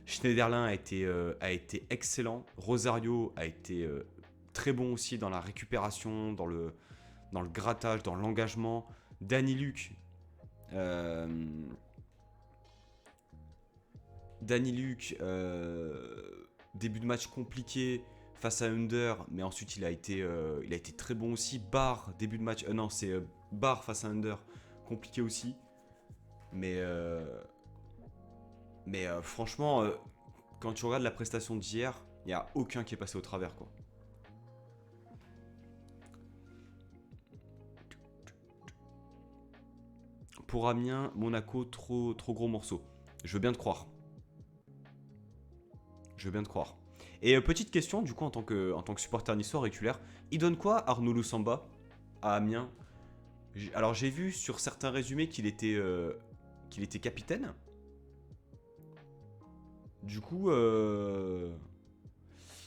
Schneiderlin a été excellent. Rosario a été très bon aussi dans la récupération, dans le grattage, dans l'engagement. Danny Luc, euh, début de match compliqué face à Under, mais ensuite il a été très bon aussi. Barre, début de match, non, c'est Barre face à Under, compliqué aussi. Mais, franchement, quand tu regardes la prestation d'hier, il n'y a aucun qui est passé au travers, quoi. Pour Amiens, Monaco, trop gros morceau. Je veux bien te croire. Je veux bien te croire. Et petite question, du coup, en tant que supporter niçois auriculaire, il donne quoi Arnaud Lusamba à Amiens? Alors, j'ai vu sur certains résumés qu'il était capitaine. Du coup,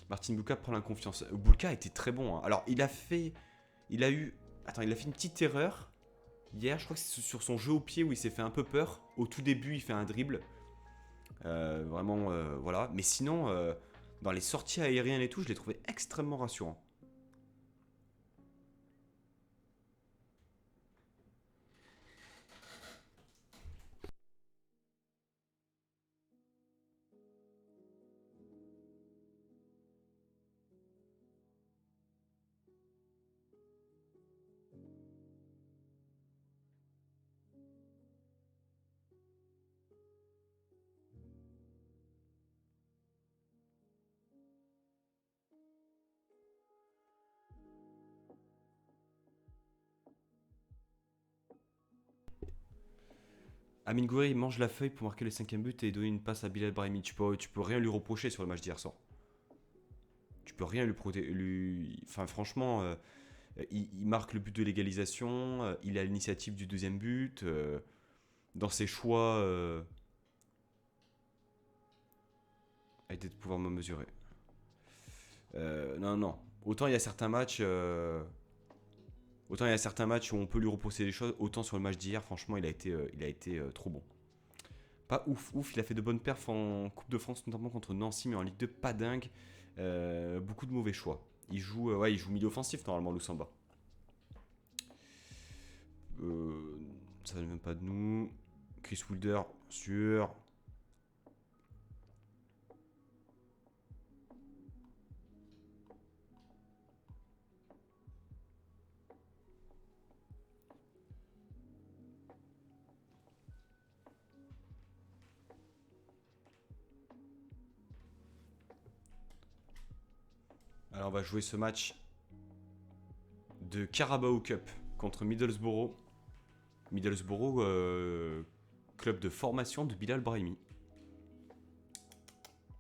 Martin Bouka prend la confiance. Bouka était très bon, hein. Alors, il a eu. Attends, il a fait une petite erreur hier. Je crois que c'est sur son jeu au pied où il s'est fait un peu peur. Au tout début, il fait un dribble. Vraiment, voilà. Mais sinon, dans les sorties aériennes et tout, je l'ai trouvé extrêmement rassurant. Amine Gouiri mange la feuille pour marquer le cinquième but et donner une passe à Bilal Brahimi. Tu peux rien lui reprocher sur le match d'hier soir. Tu peux rien lui protéger. Enfin, franchement, il marque le but de l'égalisation. Il a l'initiative du deuxième but. Dans ses choix, a été de pouvoir me mesurer. Non, non. Autant il y a certains matchs où on peut lui repousser les choses, autant sur le match d'hier, franchement, il a été trop bon. Pas ouf, ouf, il a fait de bonnes perfs en Coupe de France, notamment contre Nancy, mais en Ligue 2, pas dingue. Beaucoup de mauvais choix. Il joue milieu offensif normalement, Loussamba. Ça ne vient pas de nous. Chris Wilder, sûr. Alors on va jouer ce match de Carabao Cup contre Middlesbrough. Middlesbrough, club de formation de Bilal Brahimi.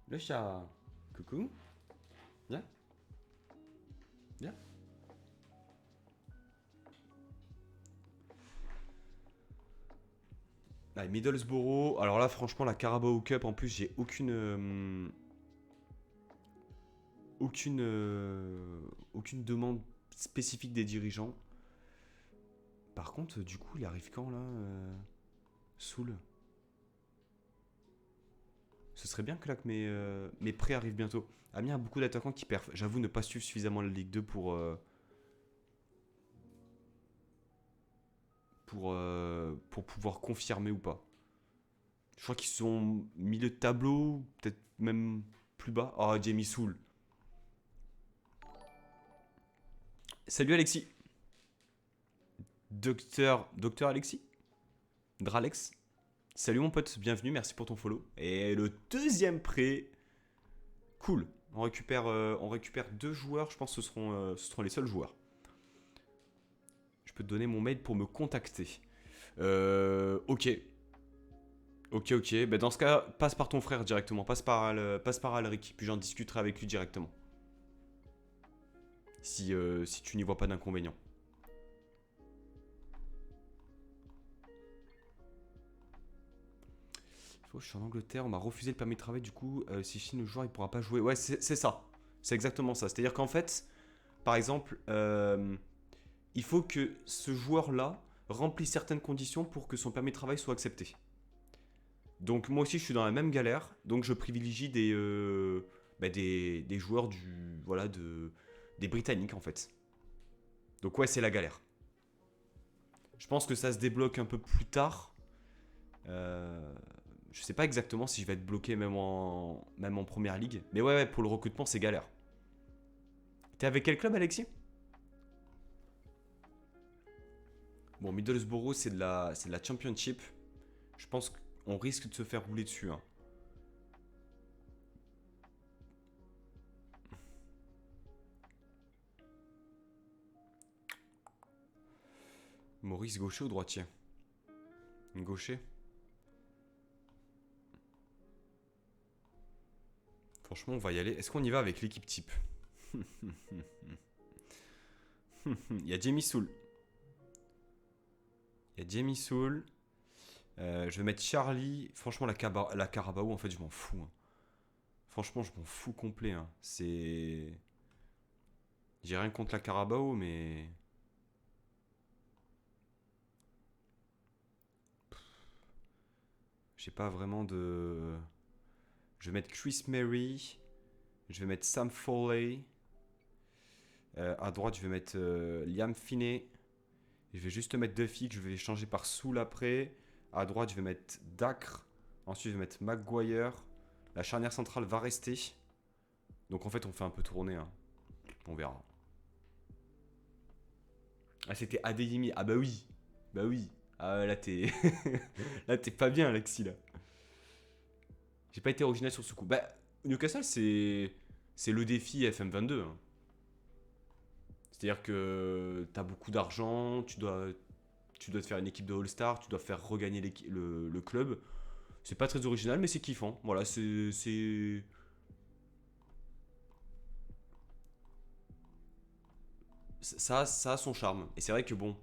Le chat. Coucou. Viens. Viens. Allez, Middlesbrough. Alors là, franchement, la Carabao Cup, en plus, j'ai aucune demande spécifique des dirigeants. Par contre, du coup, il arrive quand là Soul. Ce serait bien que là que mes prêts arrivent bientôt. Amiens a beaucoup d'attaquants qui perfent. J'avoue ne pas suivre suffisamment la Ligue 2 pour pouvoir confirmer ou pas. Je crois qu'ils sont milieu de tableau, peut-être même plus bas. Oh, Jamie Soul. Salut Alexis. Docteur Alexis Dralex. Salut mon pote, bienvenue, merci pour ton follow. Et le deuxième prêt. Cool. On récupère deux joueurs, je pense que ce seront les seuls joueurs. Je peux te donner mon mail pour me contacter. Ok. Ok. Ben dans ce cas, passe par ton frère directement. Passe par Alric. Puis j'en discuterai avec lui directement. Si tu n'y vois pas d'inconvénient. Je suis en Angleterre, on m'a refusé le permis de travail, du coup, si je signe le joueur, il pourra pas jouer. Ouais, c'est ça. C'est exactement ça. C'est-à-dire qu'en fait, par exemple, il faut que ce joueur-là remplisse certaines conditions pour que son permis de travail soit accepté. Donc moi aussi, je suis dans la même galère. Donc je privilégie des joueurs des Britanniques, en fait. Donc ouais, c'est la galère. Je pense que ça se débloque un peu plus tard. Je sais pas exactement si je vais être bloqué même en première ligue. Mais ouais, pour le recrutement, c'est galère. T'es avec quel club, Alexis? Bon, Middlesbrough, c'est de la Championship. Je pense qu'on risque de se faire rouler dessus. Hein. Maurice, gaucher ou droitier? Gaucher. Franchement, on va y aller. Est-ce qu'on y va avec l'équipe type? Il y a Jamie Soul. Je vais mettre Charlie. Franchement, la Carabao, en fait, je m'en fous. Hein. Franchement, je m'en fous complet. Hein. J'ai rien contre la Carabao, mais. J'ai pas vraiment de. Je vais mettre Chris Mary. Je vais mettre Sam Foley. À droite, je vais mettre Liam Finney. Je vais juste mettre Duffy, que je vais changer par Soul après. À droite, je vais mettre Dacre. Ensuite, je vais mettre Maguire. La charnière centrale va rester. Donc en fait, on fait un peu tourner. Hein. On verra. Ah, c'était Adeyemi. Ah bah oui. Bah oui. Ah là, t'es... là, t'es pas bien, Alexis, là. J'ai pas été original sur ce coup. Bah, Newcastle, c'est le défi FM22. Hein. C'est-à-dire que t'as beaucoup d'argent, tu dois Tu dois te faire une équipe de All-Star, tu dois faire regagner le club. C'est pas très original, mais c'est kiffant. Voilà, ça a son charme. Et c'est vrai que bon,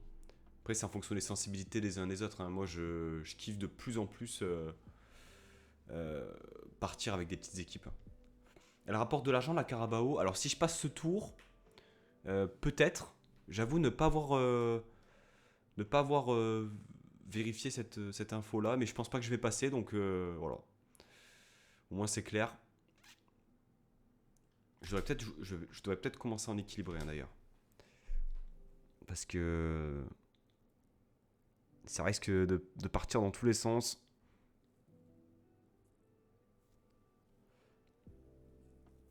après, c'est en fonction des sensibilités des uns des autres, hein. Moi, je kiffe de plus en plus euh, partir avec des petites équipes. Elle rapporte de l'argent, la Carabao. Alors, si je passe ce tour, peut-être, j'avoue ne pas avoir vérifié cette info-là, mais je pense pas que je vais passer, donc voilà. Au moins, c'est clair. Je devrais peut-être commencer à en équilibrer, hein, d'ailleurs. Parce que ça risque de partir dans tous les sens.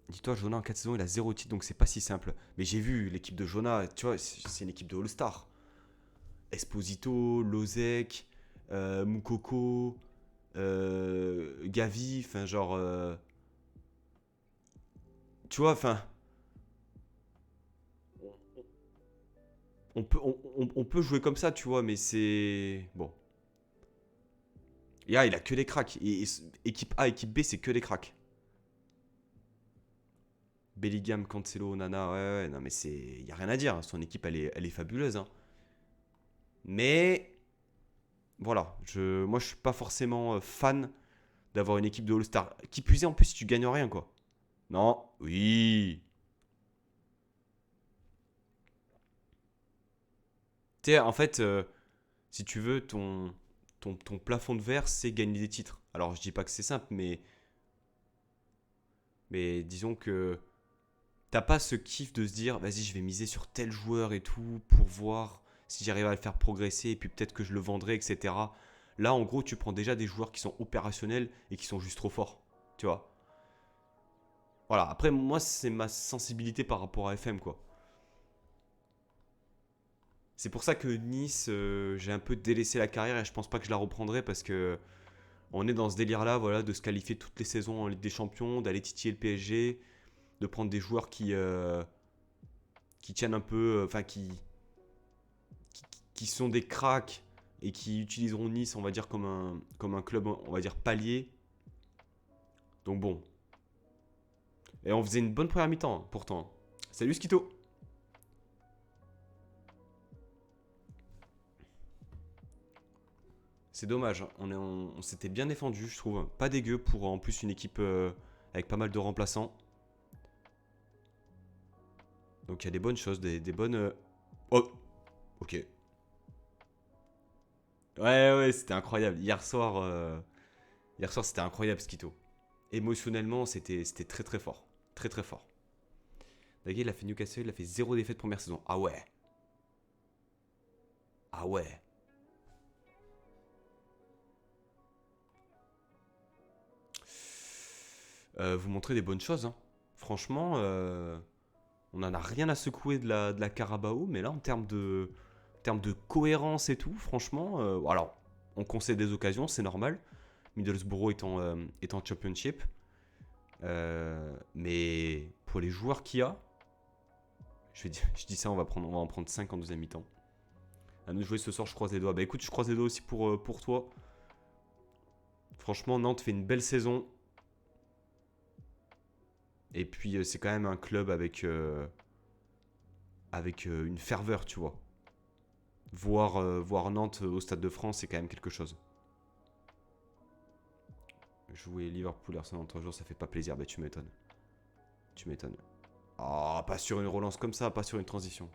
Dis-toi, Jonah en 4 saisons, il a 0 titre, donc c'est pas si simple. Mais j'ai vu l'équipe de Jonah, tu vois, c'est une équipe de All-Star. Esposito, Lozek, Moukoko, Gavi, enfin genre... tu vois, enfin... On peut jouer comme ça, tu vois, mais c'est... Bon. Et là, il a que des cracks. Équipe A, équipe B, c'est que des cracks. Bellingham, Cancelo, Nana, ouais, non mais c'est... Il n'y a rien à dire, hein. Son équipe, elle est fabuleuse, hein. Mais... Voilà, moi je suis pas forcément fan d'avoir une équipe de All-Star. Qui plus est, en plus, si tu gagnes rien, quoi. Non, oui. Tu sais, en fait, si tu veux, ton plafond de verre, c'est gagner des titres. Alors, je dis pas que c'est simple, mais disons que t'as pas ce kiff de se dire, vas-y, je vais miser sur tel joueur et tout pour voir si j'arrive à le faire progresser et puis peut-être que je le vendrai, etc. Là, en gros, tu prends déjà des joueurs qui sont opérationnels et qui sont juste trop forts. Tu vois. Voilà, après, moi, c'est ma sensibilité par rapport à FM, quoi. C'est pour ça que Nice, j'ai un peu délaissé la carrière et je pense pas que je la reprendrai parce que on est dans ce délire-là, voilà, de se qualifier toutes les saisons en Ligue des Champions, d'aller titiller le PSG, de prendre des joueurs qui tiennent un peu, enfin qui sont des cracks et qui utiliseront Nice, on va dire comme un club, on va dire palier. Donc bon. Et on faisait une bonne première mi-temps, hein, pourtant. Salut Skito. C'est dommage, hein. On s'était bien défendu, je trouve. Pas dégueu pour en plus une équipe avec pas mal de remplaçants. Donc il y a des bonnes choses, des bonnes... Oh, ok. Ouais, c'était incroyable. Hier soir c'était incroyable, Skito. Émotionnellement, c'était très très fort. Très très fort. Daguet, il a fait Newcastle, il a fait 0 défaite première saison. Ah ouais. Ah ouais. Vous montrez des bonnes choses, hein. Franchement, on n'en a rien à secouer de la Carabao, mais là, en termes de cohérence et tout, franchement, alors, on concède des occasions, c'est normal. Middlesbrough est en championship. Mais pour les joueurs qu'il y a, je dis ça, on va en prendre 5 en deuxième mi-temps. À nous de jouer ce soir, je croise les doigts. Bah écoute, je croise les doigts aussi pour toi. Franchement, Nantes fait une belle saison. Et puis, c'est quand même un club avec une ferveur, tu vois. Voir Nantes au Stade de France, c'est quand même quelque chose. Jouer Liverpool Arsenal en 3 jours, ça fait pas plaisir. Bah tu m'étonnes. Tu m'étonnes. Oh, pas sur une relance comme ça, pas sur une transition.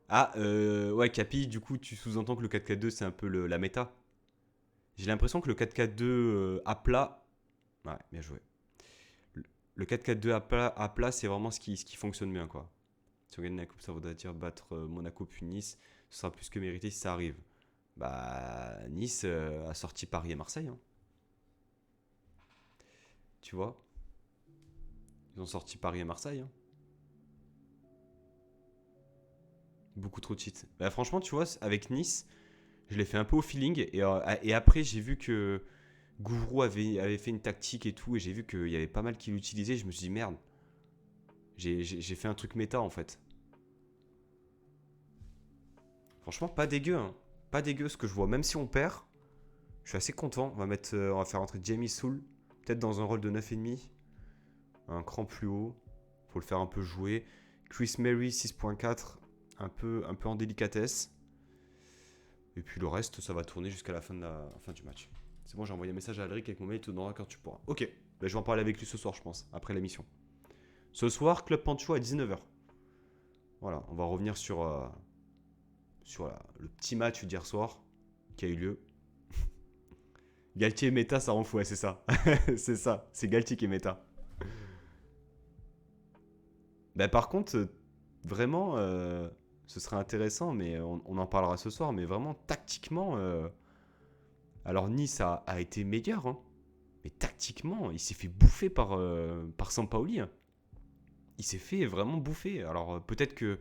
Ah, ouais, Capi, du coup, tu sous-entends que le 4-4-2, c'est un peu la méta. J'ai l'impression que le 4-4-2 à plat... Ouais, bien joué. Le 4-4-2 à plat, c'est vraiment ce qui fonctionne bien, quoi. Si on gagne la coupe, ça voudrait dire battre Monaco puis Nice. Ce sera plus que mérité si ça arrive. Bah, Nice a sorti Paris et Marseille, hein. Tu vois. Ils ont sorti Paris et Marseille, hein. Beaucoup trop de cheats. Bah, franchement, tu vois, avec Nice, je l'ai fait un peu au feeling. Et après, j'ai vu que Gouvrou avait fait une tactique et tout. Et j'ai vu qu'il y avait pas mal qui l'utilisaient. Je me suis dit, merde, J'ai fait un truc méta en fait. Franchement, pas dégueu, hein. Pas dégueu ce que je vois. Même si on perd, je suis assez content. On va faire entrer Jamie Soul, peut-être dans un rôle de 9,5. Un cran plus haut. Faut le faire un peu jouer. Chris Mary 6.4, un peu en délicatesse. Et puis le reste, ça va tourner jusqu'à la fin du match. C'est bon, j'ai envoyé un message à Alric avec mon mail, il te donnera quand tu pourras. Ok, ben, je vais en parler avec lui ce soir, je pense, après l'émission. Ce soir, Club Pancho à 19h. Voilà, on va revenir sur le petit match d'hier soir qui a eu lieu. Galtier et méta, ça rend fou, ouais, c'est ça. C'est ça, c'est Galtier qui est méta. Ben, par contre, vraiment, ce serait intéressant, mais on en parlera ce soir, mais vraiment, tactiquement, alors Nice a été meilleur, hein, mais tactiquement, il s'est fait bouffer par Sampaoli, hein. Il s'est fait vraiment bouffer. Alors peut-être que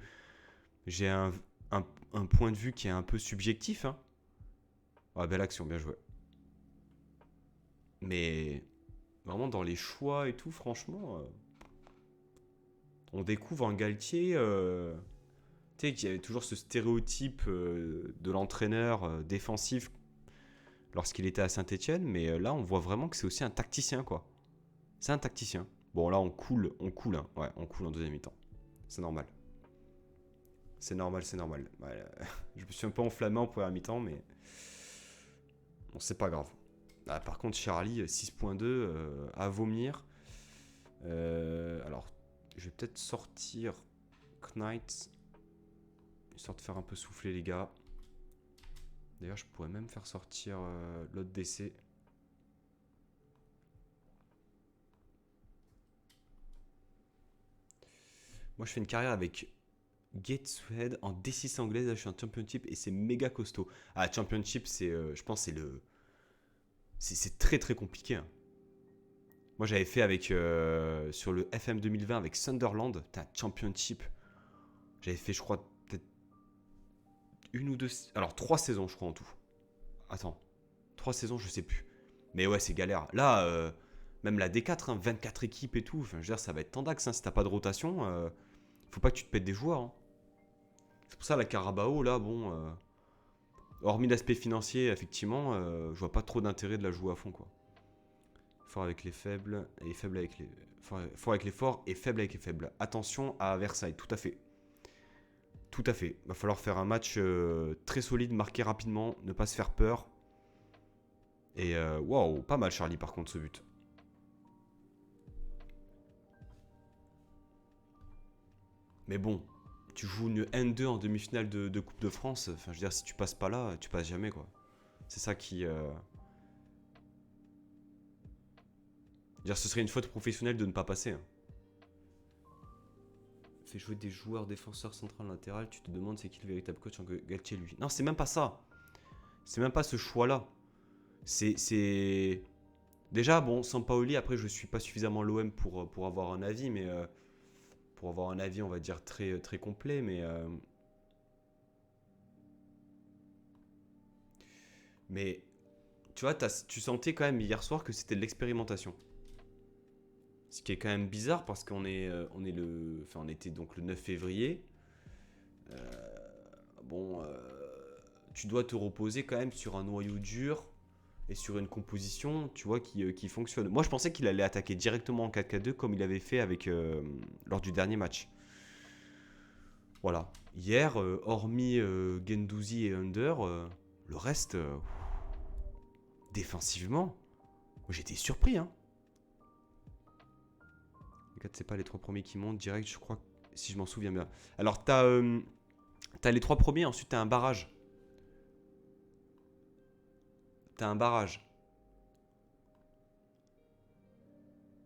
j'ai un- un point de vue qui est un peu subjectif, hein. Ah, belle action, bien joué. Mais vraiment dans les choix et tout, franchement, on découvre un Galtier, tu sais, qui avait toujours ce stéréotype de l'entraîneur défensif lorsqu'il était à Saint-Etienne, mais là on voit vraiment que c'est aussi un tacticien, quoi. C'est un tacticien. Bon là on coule, hein. Ouais, on coule en deuxième mi-temps. C'est normal. C'est normal, c'est normal. Ouais, je me suis un peu enflammé en première mi-temps, mais bon, c'est pas grave. Ah, par contre, Charlie, 6.2, à vomir. Alors, je vais peut-être sortir Knight, histoire de faire un peu souffler les gars. D'ailleurs, je pourrais même faire sortir l'autre DC. Moi, je fais une carrière avec Gateshead en D6 anglaise. Là, je suis en Championship et c'est méga costaud. Ah, Championship, je pense, c'est très très compliqué, hein. Moi, j'avais fait sur le FM 2020 avec Sunderland, t'as Championship. J'avais fait, je crois, peut-être une ou deux. Alors, 3 saisons, je crois, en tout. Attends, 3 saisons, je sais plus. Mais ouais, c'est galère. Là, même la D4, hein, 24 équipes et tout. Enfin, je veux dire, ça va être tendax, hein. Si t'as pas de rotation, faut pas que tu te pètes des joueurs, hein. C'est pour ça, la Carabao, là, bon. Hormis l'aspect financier, effectivement, je vois pas trop d'intérêt de la jouer à fond, quoi. Fort avec les faibles et faible avec les. Fort avec les forts et faible avec les faibles. Attention à Versailles, tout à fait. Tout à fait. Va falloir faire un match très solide, marquer rapidement, ne pas se faire peur. Et waouh, pas mal Charlie par contre ce but. Mais bon, tu joues une N2 en demi-finale de Coupe de France. Enfin, je veux dire, si tu passes pas là, tu passes jamais, quoi. C'est ça qui. Je veux dire, ce serait une faute professionnelle de ne pas passer, hein. Fais jouer des joueurs défenseurs central latéral, tu te demandes c'est qui le véritable coach en Galtier lui. Non, c'est même pas ça. C'est même pas ce choix-là. C'est. Déjà, bon, Sampaoli, après, je suis pas suffisamment l'OM pour avoir un avis, mais. Pour avoir un avis, on va dire, très, très complet, mais. Mais. Tu vois, tu sentais quand même hier soir que c'était de l'expérimentation. Ce qui est quand même bizarre parce on était donc le 9 février. Bon, tu dois te reposer quand même sur un noyau dur et sur une composition, tu vois, qui fonctionne. Moi, je pensais qu'il allait attaquer directement en 4-4-2 comme il avait fait lors du dernier match. Voilà. Hier, hormis Gendouzi et Under, le reste, défensivement, moi, j'étais surpris, hein. Regarde, c'est pas les 3 premiers qui montent direct, je crois, si je m'en souviens bien. Alors, t'as les 3 premiers, ensuite t'as un barrage. T'as un barrage.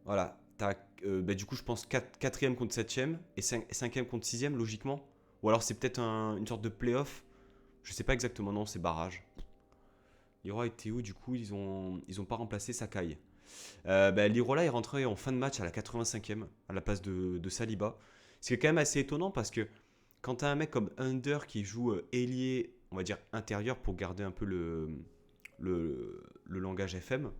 Voilà. Bah, du coup, je pense 4ème contre 7ème et 5ème contre 6ème, logiquement. Ou alors c'est peut-être une sorte de play-off. Je sais pas exactement, non, c'est barrage. Leroy et Théo, du coup, ils ont pas remplacé Sakai. Bah, Leroy est rentré en fin de match à la 85ème, à la place de Saliba. Ce qui est quand même assez étonnant parce que quand t'as un mec comme Under qui joue ailier, on va dire intérieur pour garder un peu le langage FM,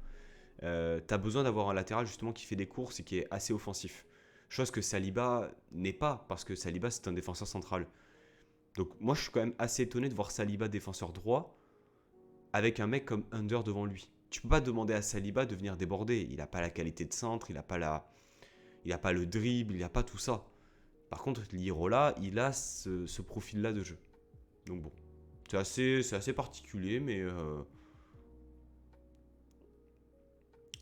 t'as besoin d'avoir un latéral justement qui fait des courses et qui est assez offensif. chose que Saliba n'est pas, parce que Saliba c'est un défenseur central. Donc moi je suis quand même assez étonné de voir Saliba défenseur droit avec un mec comme Under devant lui. Tu peux pas demander à Saliba de venir déborder, il n'a pas la qualité de centre, il a pas le dribble, il a pas tout ça. Par contre, Lirola, il a ce profil-là de jeu. Donc bon, c'est assez particulier, mais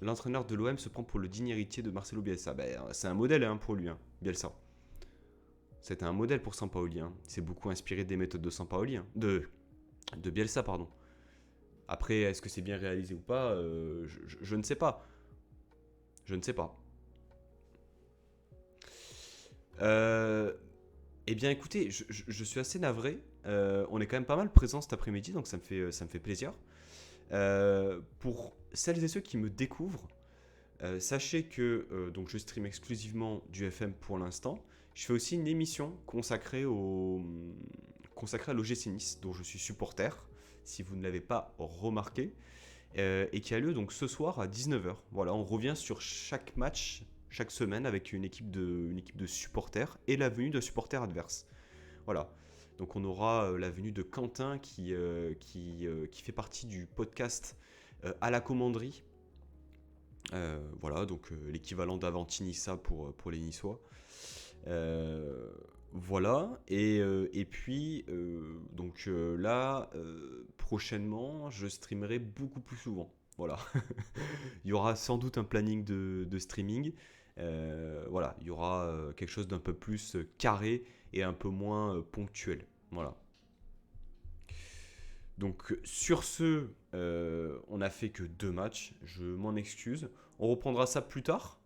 l'entraîneur de l'OM se prend pour le digne héritier de Marcelo Bielsa. Ben, c'est un modèle hein, pour lui, hein, Bielsa. C'était un modèle pour Sampaoli. Hein. Il s'est beaucoup inspiré des méthodes de Sampaoli, hein. De Bielsa, pardon. Après, est-ce que c'est bien réalisé ou pas je ne sais pas. Je ne sais pas. Eh bien, écoutez, je suis assez navré. On est quand même pas mal présent cet après-midi, donc ça me fait plaisir. Pour celles et ceux qui me découvrent, sachez que donc je stream exclusivement du FM pour l'instant. Je fais aussi une émission consacrée à l'OGC Nice, dont je suis supporter, si vous ne l'avez pas remarqué, et qui a lieu donc ce soir à 19h. Voilà, on revient sur chaque match, chaque semaine, avec une équipe de supporters et la venue de supporters adverses. Voilà. Donc on aura la venue de Quentin qui fait partie du podcast à la commanderie. Voilà, donc l'équivalent d'Avantinissa pour les Niçois. Voilà, et puis donc là, prochainement, je streamerai beaucoup plus souvent. Voilà, il y aura sans doute un planning de streaming. Voilà, il y aura quelque chose d'un peu plus carré et un peu moins ponctuel. Voilà. Donc sur ce, on n'a fait que 2 matchs, je m'en excuse. On reprendra ça plus tard,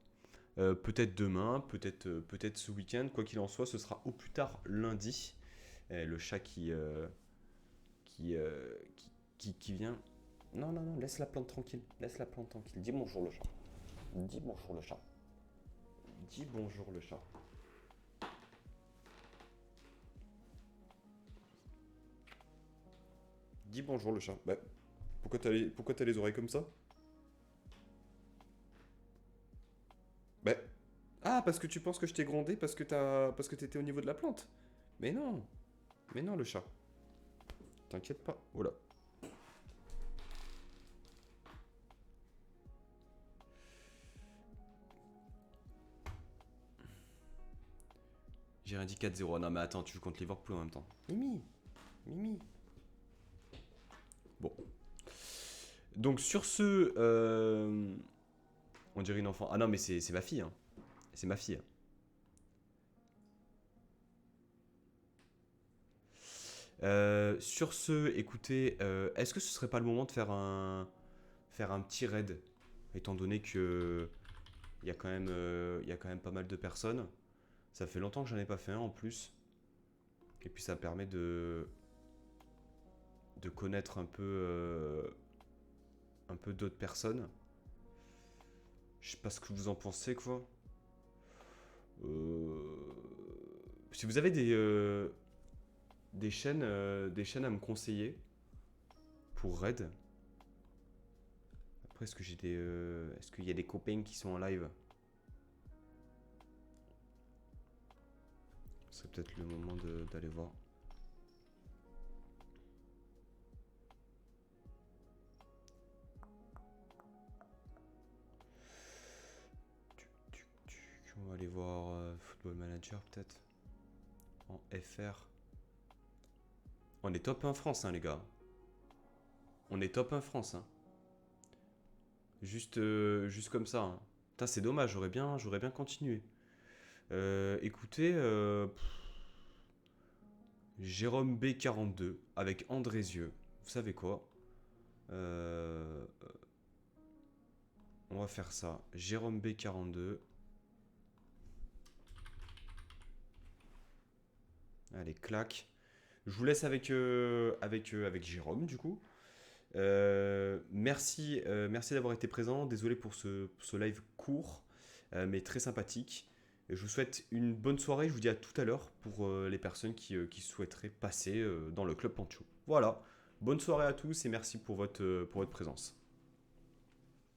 peut-être demain, peut-être ce week-end. Quoi qu'il en soit, ce sera au plus tard lundi. Le chat qui, euh, qui vient. Non, non, non, laisse la plante tranquille. Laisse la plante tranquille. Dis bonjour le chat. Dis bonjour le chat. Dis bonjour le chat. Dis bonjour le chat. Bah, pourquoi t'as les oreilles comme ça? Bah, ah, parce que tu penses que je t'ai grondé parce que t'étais au niveau de la plante. Mais non. Mais non, le chat. T'inquiète pas. Voilà. J'ai rien dit 4-0. Ah non, mais attends, tu joues contre Liverpool en même temps. Mimi. Mimi. Bon. Donc, sur ce. On dirait une enfant. Ah non, mais c'est ma fille. Hein. C'est ma fille. Sur ce, écoutez, est-ce que ce serait pas le moment de faire un petit raid, étant donné que il y a quand même pas mal de personnes. Ça fait longtemps que j'en ai pas fait un en plus. Et puis ça permet de connaître un peu d'autres personnes. Je sais pas ce que vous en pensez, quoi. Euh, Si vous avez des chaînes à me conseiller pour raid. Après, est-ce qu'il y a des copains qui sont en live? Ce serait peut-être le moment d'aller voir. On va aller voir Football Manager peut-être. En FR. On est top 1 France, hein, les gars. On est top 1 France, hein. Juste comme ça. Hein. Putain, c'est dommage, j'aurais bien continué. Écoutez, Jérôme B42 avec Andrézieux. Vous savez quoi? Euh, on va faire ça. Jérôme B42. Allez, clac. Je vous laisse avec Jérôme, du coup. Merci d'avoir été présent. Désolé pour ce live court, mais très sympathique. Je vous souhaite une bonne soirée. Je vous dis à tout à l'heure pour les personnes qui souhaiteraient passer dans le club Pancho. Voilà. Bonne soirée à tous et merci pour votre présence.